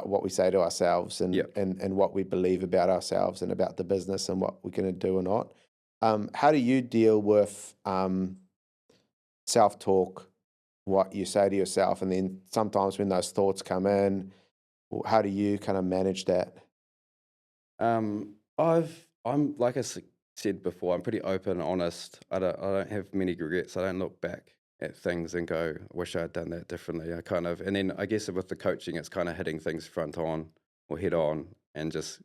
what we say to ourselves and what we believe about ourselves and about the business and what we're going to do or not. How do you deal with self-talk, what you say to yourself, and then sometimes when those thoughts come in, how do you kind of manage that? I'm like said before, I'm pretty open and honest. I don't have many regrets. I don't look back at things and go, I wish I had done that differently. And then I guess with the coaching, it's kind of hitting things front on or head on, and just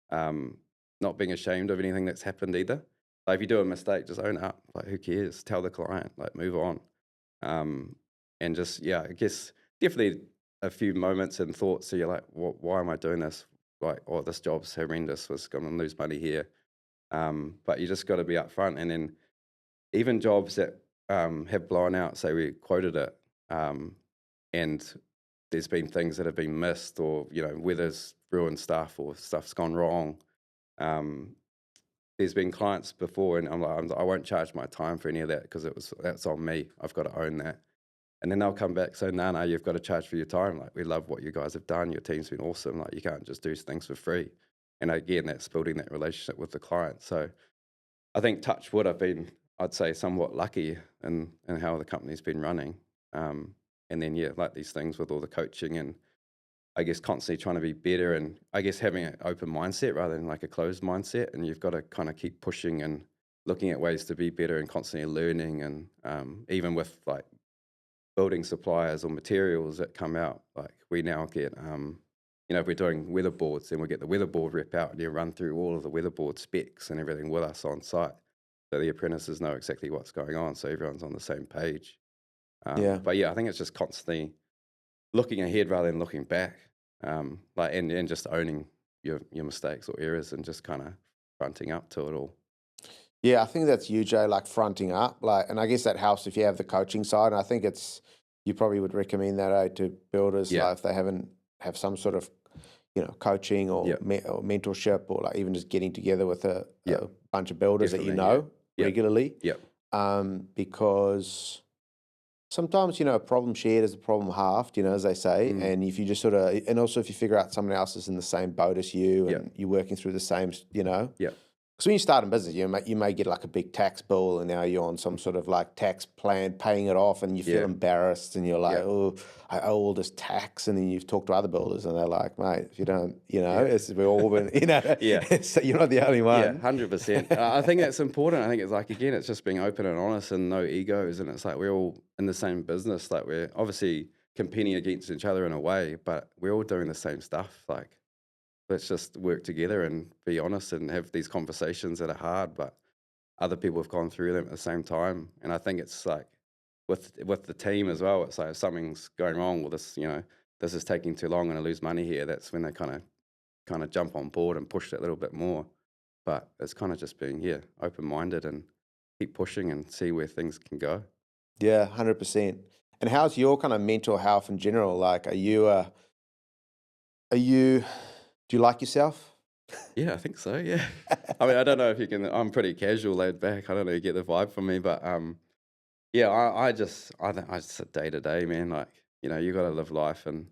not being ashamed of anything that's happened either. Like if you do a mistake, just own up. Like who cares? Tell the client. Like move on. And just I guess definitely a few moments and thoughts. So you're like, why am I doing this? Like, oh, this job's horrendous. Was going to lose money here. But you just got to be upfront. And then even jobs that have blown out, say we quoted it, and there's been things that have been missed, or weather's ruined stuff, or stuff's gone wrong. There's been clients before, and I'm like, I won't charge my time for any of that because that's on me. I've got to own that. And then they'll come back, so no, you've got to charge for your time. Like, we love what you guys have done. Your team's been awesome. Like, you can't just do things for free. And again, that's building that relationship with the client. So I think touch wood, I'd say somewhat lucky in how the company's been running. And then, like these things with all the coaching, and I guess constantly trying to be better, and I guess having an open mindset rather than like a closed mindset. And you've got to kind of keep pushing and looking at ways to be better and constantly learning. And even with like building suppliers or materials that come out, like we now get, if we're doing weatherboards, then we get the weatherboard rep out and you run through all of the weatherboard specs and everything with us on site. So the apprentices know exactly what's going on, so everyone's on the same page. But I think it's just constantly looking ahead rather than looking back, and just owning your mistakes or errors and just kind of fronting up to it all. Yeah, I think that's huge, like fronting up, and I guess that helps if you have the coaching side. And I think you probably would recommend that to builders, like if they have some sort of coaching or mentorship, or like even just getting together with a bunch of builders that regularly. Because sometimes a problem shared is a problem halved, as they say. And if you just and also if you figure out someone else is in the same boat as you, and you're working through the same, Because when you start in business, you may get like a big tax bill, and now you're on some sort of like tax plan, paying it off, and you feel embarrassed, and you're like, oh, I owe all this tax. And then you've talked to other builders, and they're like, mate, if you don't, we've all been, so you're not the only one. Yeah, 100%. I think that's important. I think it's like, again, it's just being open and honest and no egos. And it's like we're all in the same business. Like we're obviously competing against each other in a way, but we're all doing the same stuff. Like, let's just work together and be honest and have these conversations that are hard. But other people have gone through them at the same time. And I think it's like with the team as well, it's like if something's going wrong, well, this, this is taking too long and I lose money here. That's when they kind of jump on board and push that little bit more. But it's kind of just being, open-minded and keep pushing and see where things can go. Yeah, 100%. And how's your kind of mental health in general? Like, do you like yourself? Yeah, I think so. Yeah. I mean, I don't know if you can. I'm pretty casual, laid back. I don't know, you get the vibe from me, but yeah, I think I just a day to day, man. Like, you got to live life, and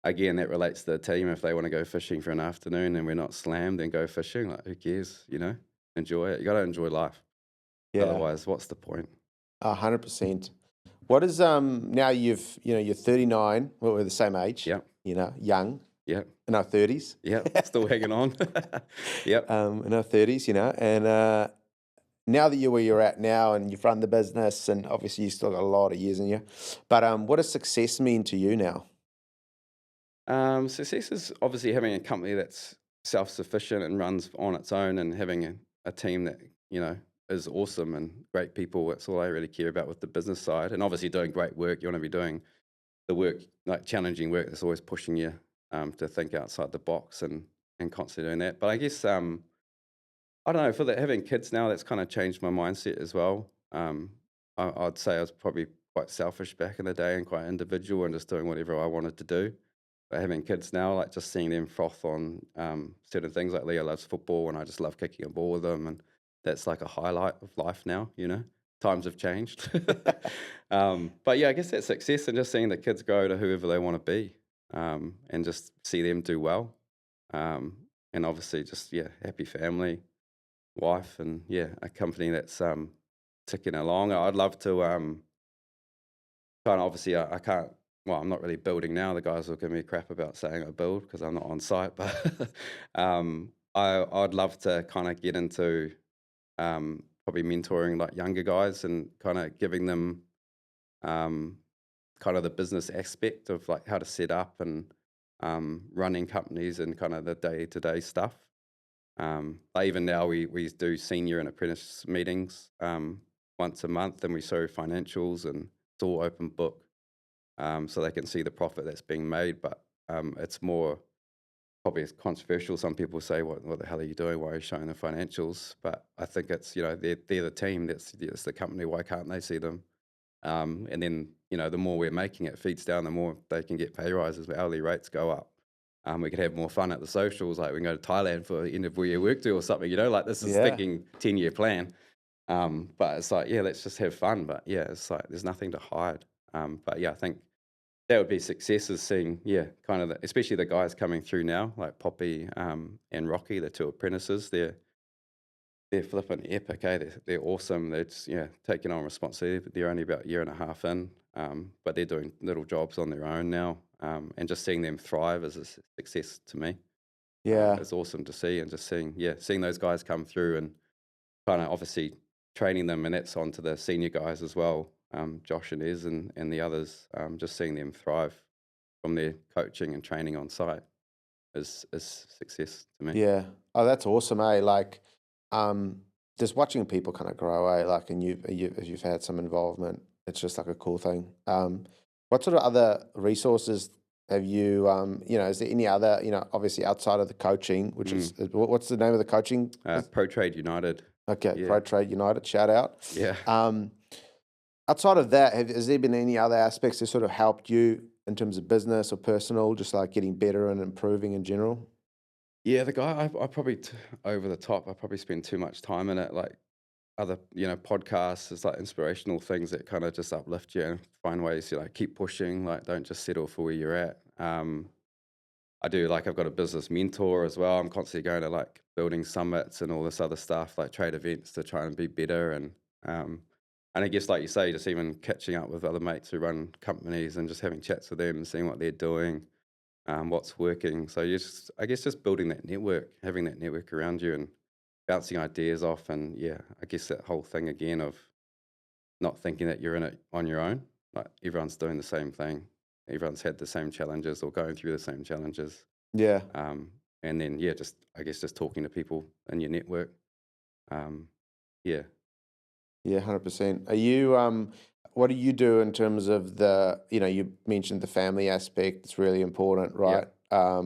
again, that relates to the team. If they want to go fishing for an afternoon and we're not slammed, then go fishing. Like, who cares? Enjoy it. You got to enjoy life. Yeah, Otherwise, what's the point? 100%. What is now you're 39. Well, we're the same age. Yep. Young. Yep. In our 30s. Yep. Still hanging on. Yep. In our 30s, and now that you're where you're at now and you've run the business and obviously you've still got a lot of years in you, but what does success mean to you now? Success is obviously having a company that's self-sufficient and runs on its own, and having a team that, is awesome and great people. That's all I really care about with the business side. And obviously doing great work. You want to be doing the work, like challenging work that's always pushing you to think outside the box and constantly doing that. But I guess, I don't know, for having kids now, that's kind of changed my mindset as well. I'd say I was probably quite selfish back in the day and quite individual and just doing whatever I wanted to do. But having kids now, like just seeing them froth on certain things, like Leo loves football and I just love kicking a ball with them, and that's like a highlight of life now, Times have changed. But yeah, I guess that's success, and just seeing the kids grow to whoever they want to be, and just see them do well. And obviously just, happy family, wife, and a company that's ticking along. I'd love to kind of, obviously I can't, well, I'm not really building now. The guys will give me crap about saying I build because I'm not on site, but I'd love to kind of get into probably mentoring like younger guys and kind of giving them kind of the business aspect of like how to set up and running companies and kind of the day-to-day stuff. Like even now we do senior and apprentice meetings once a month, and we show financials, and it's all open book. So they can see the profit that's being made, but it's more probably it's controversial. Some people say, "What the hell are you doing? Why are you showing the financials?" But I think it's they're the team, that's the company. Why can't they see them? And then the more we're making, it feeds down. The more they can get pay rises, hourly rates go up. We could have more fun at the socials. Like we can go to Thailand for end of year work do or something. Like this is thinking 10-year plan. But it's like let's just have fun. But it's like there's nothing to hide. But I think that would be success, is seeing, kind of, especially the guys coming through now, like Poppy and Rocky, the two apprentices. They're flipping epic, eh? They're awesome. They're just, taking on responsibility. They're only about a year and a half in, but they're doing little jobs on their own now. And just seeing them thrive is a success to me. Yeah. It's awesome to see, and just seeing those guys come through and kind of obviously training them, and that's on to the senior guys as well. Josh and Ez and the others, just seeing them thrive from their coaching and training on site is success to me. Yeah. Oh, that's awesome, eh? Like, just watching people kind of grow, eh? Like, and you've had some involvement. It's just like a cool thing. What sort of other resources have you? Is there any other? Obviously outside of the coaching, which is what's the name of the coaching? Pro Trade United. Okay, Pro Trade United. Shout out. Yeah. Outside of that, has there been any other aspects that sort of helped you in terms of business or personal, just like getting better and improving in general? Yeah, the guy, I probably, over the top, I probably spend too much time in it. Like other, podcasts, it's like inspirational things that kind of just uplift you and find ways to keep pushing, like don't just settle for where you're at. I do, like, I've got a business mentor as well. I'm constantly going to like building summits and all this other stuff, like trade events, to try and be better. And I guess, like you say, just even catching up with other mates who run companies and just having chats with them and seeing what they're doing, what's working. So I guess just building that network, having that network around you and bouncing ideas off. And I guess that whole thing again of not thinking that you're in it on your own. Like everyone's doing the same thing. Everyone's had the same challenges or going through the same challenges. Yeah. And then, just talking to people in your network. Yeah. Yeah, 100%. Are you what do you do in terms of the, you mentioned the family aspect, it's really important, right? I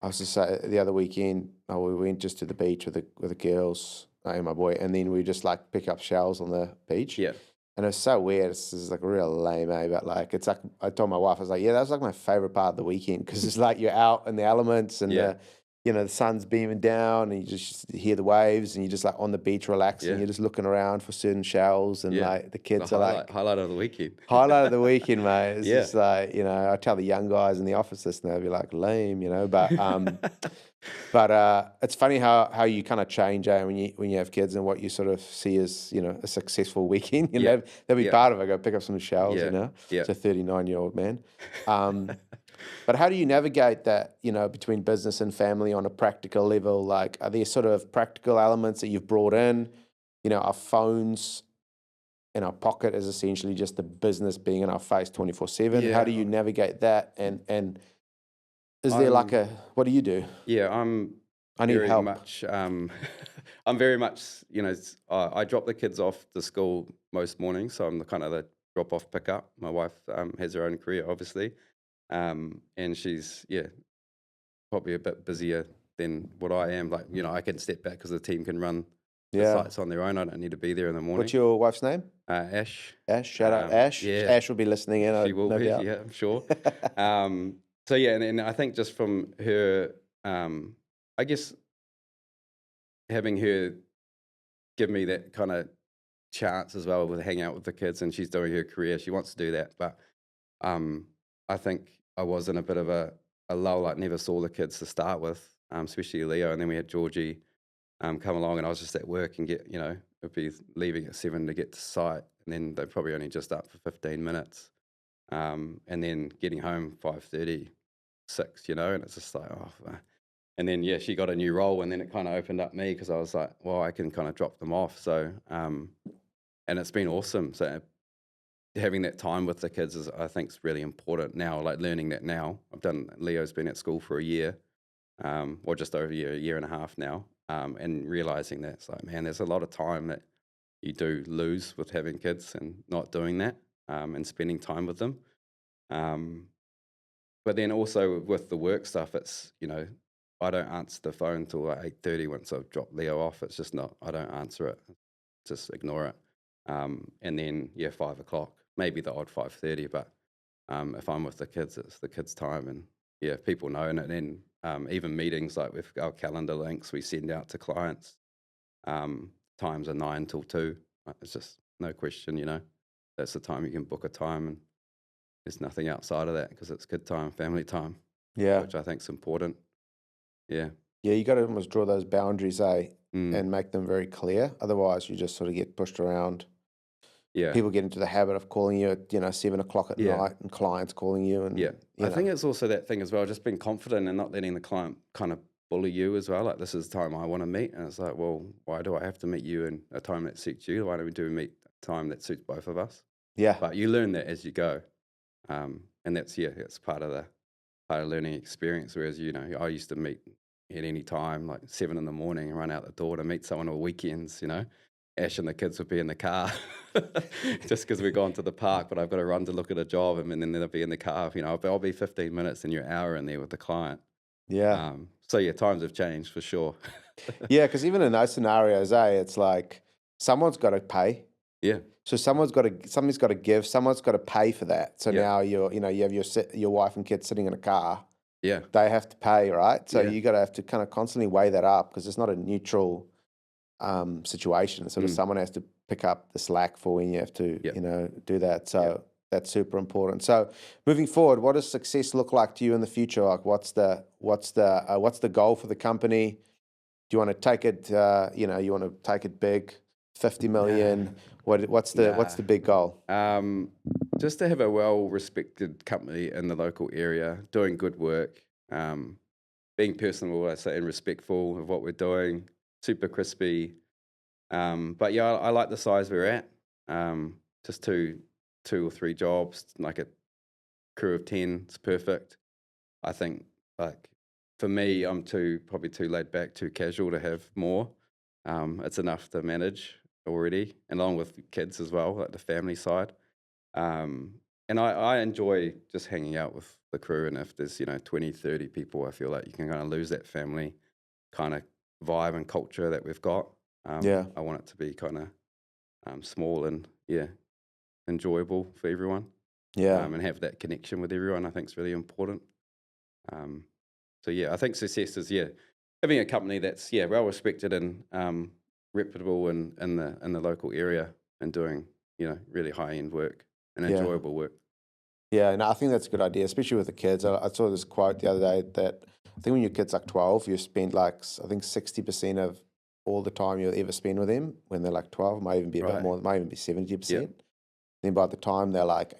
was just say the other weekend, we went just to the beach with the girls, and my boy, and then we just like pick up shells on the beach. Yeah. And it was so weird. It's just like real lame, but like it's like I told my wife, I was like, yeah, that was like my favorite part of the weekend because it's like you're out in the elements and Yeah. the sun's beaming down and you just hear the waves and you're just like on the beach relaxing. Yeah. You're just looking around for certain shells and Yeah. like the kids The are like highlight of the weekend. highlight of the weekend, mate. It's Yeah. just like, I tell the young guys in the office this and they'll be like lame, but it's funny how you kind of change when you have kids and what you sort of see as a successful weekend. Yeah. That'd be Yeah. part of it. Go pick up some shells. Yeah. Yeah. It's a 39-year-old man. But how do you navigate that? Between business and family on a practical level. Like, are there sort of practical elements that you've brought in? Our phones in our pocket is essentially just the business being in our face 24/7. How Yeah. do you navigate that? And is there like what do you do? Yeah, I need very help. much. I'm very much. I drop the kids off to school most mornings, so I'm the kind of the drop off pick up. My wife has her own career, obviously, and she's probably a bit busier than what I am. Like I can step back because the team can run the sites on their own. I don't need to be there in the morning. What's your wife's name? Ash. Ash. Shout out Ash. Yeah. Ash will be listening in. She will no be. doubt. Yeah, I'm sure. So yeah, and I think just from her, I guess having her give me that kind of chance as well with hang out with the kids, and she's doing her career. She wants to do that, but I think I was in a bit of a lull. Like never saw the kids to start with, especially Leo, and then we had Georgie come along, and I was just at work and would be leaving at 7 to get to site, and then they're probably only just up for 15 minutes, and then getting home 5:30, 6, and it's just like and then she got a new role, and then it kind of opened up me because I was like, well, I can kind of drop them off. So and it's been awesome. So having that time with the kids is, I think, is really important now. Like learning that now. Leo's been at school for a year, or just over a year and a half now, and realizing that it's like, man, there's a lot of time that you do lose with having kids and not doing that, and spending time with them. But then also with the work stuff, it's, I don't answer the phone till like 8:30 once I've dropped Leo off. It's just not, I don't answer it, just ignore it. And then 5 o'clock, maybe the odd 5:30, but if I'm with the kids, it's the kids' time, and people know. And then even meetings, like with our calendar links we send out to clients, times are 9 till 2. It's just no question, that's the time you can book a time, and there's nothing outside of that because it's kid time, family time, which I think is important. Yeah, you got to almost draw those boundaries, and make them very clear. Otherwise, you just sort of get pushed around. Yeah, people get into the habit of calling you at 7 o'clock at night, and clients calling you. And I think it's also that thing as well, just being confident and not letting the client kind of bully you as well. Like, this is the time I want to meet, and it's like, well, why do I have to meet you in a time that suits you? Why don't we meet a time that suits both of us? Yeah, but you learn that as you go, and that's part of the learning experience. Whereas I used to meet at any time, like 7 in the morning, and run out the door to meet someone on weekends. Ash and the kids would be in the car just because we're gone to the park, but I've got to run to look at a job, and then they'll be in the car. I'll be 15 minutes and you're an hour in there with the client. Yeah. So times have changed for sure. Yeah, because even in those scenarios, it's like someone's got to pay. Yeah. So something's got to give. Someone's got to pay for that. So now you have your wife and kids sitting in a car. Yeah. They have to pay, right? So you got to have to kind of constantly weigh that up because it's not a neutral situation. Sort of someone has to pick up the slack for when you have to, do that. So that's super important. So moving forward, what does success look like to you in the future? Like, what's the goal for the company? Do you want to take it? You want to take it big, 50 million? What's the big goal? Just to have a well-respected company in the local area, doing good work, being personable, I say, and respectful of what we're doing. Super crispy, but I like the size we're at. Just two or three jobs, like a crew of 10 is perfect. I think, like, for me, I'm probably too laid back, too casual to have more. it's enough to manage already, and along with kids as well, like the family side. And I enjoy just hanging out with the crew, and if there's 20, 30 people, I feel like you can kind of lose that family kind of vibe and culture that we've got. Yeah. I want it to be kind of small and enjoyable for everyone. Yeah. And have that connection with everyone. I think is really important. So I think success is having a company that's well respected and reputable in the local area, and doing really high end work and Yeah. enjoyable work. Yeah, and I think that's a good idea, especially with the kids. I saw this quote the other day that I think when your kid's like 12, you spend like, I think 60% of all the time you'll ever spend with them when they're like 12, might even be a bit Right. more, might even be 70%. Yep. Then by the time they're like,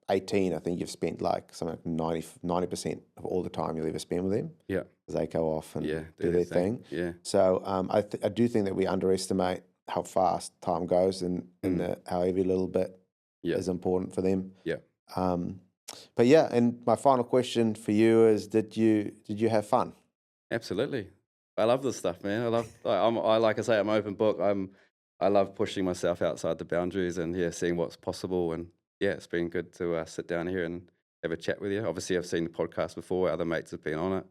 18, I think you've spent like something like 90% of all the time you'll ever spend with them. Yeah. As they go off and Yeah. do their thing. Yeah. So I do think that we underestimate how fast time goes, and how every little bit Yeah. is important for them. Yeah. But yeah, and my final question for you is: Did you have fun? Absolutely. I love this stuff, man. Like I say, I'm open book. I love pushing myself outside the boundaries and seeing what's possible. And it's been good to sit down here and have a chat with you. Obviously, I've seen the podcast before. Other mates have been on it.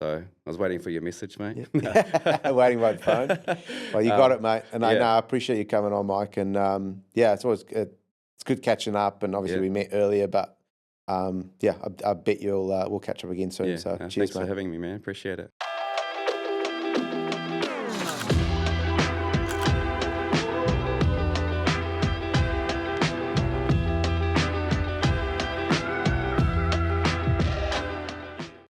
So I was waiting for your message, mate. Yeah. Waiting by the phone. Well, you got it, mate. And I appreciate you coming on, Mike. And it's always it's good catching up. And obviously we met earlier, but I bet we'll catch up again soon. So cheers, thanks mate. for having me, man. Appreciate it.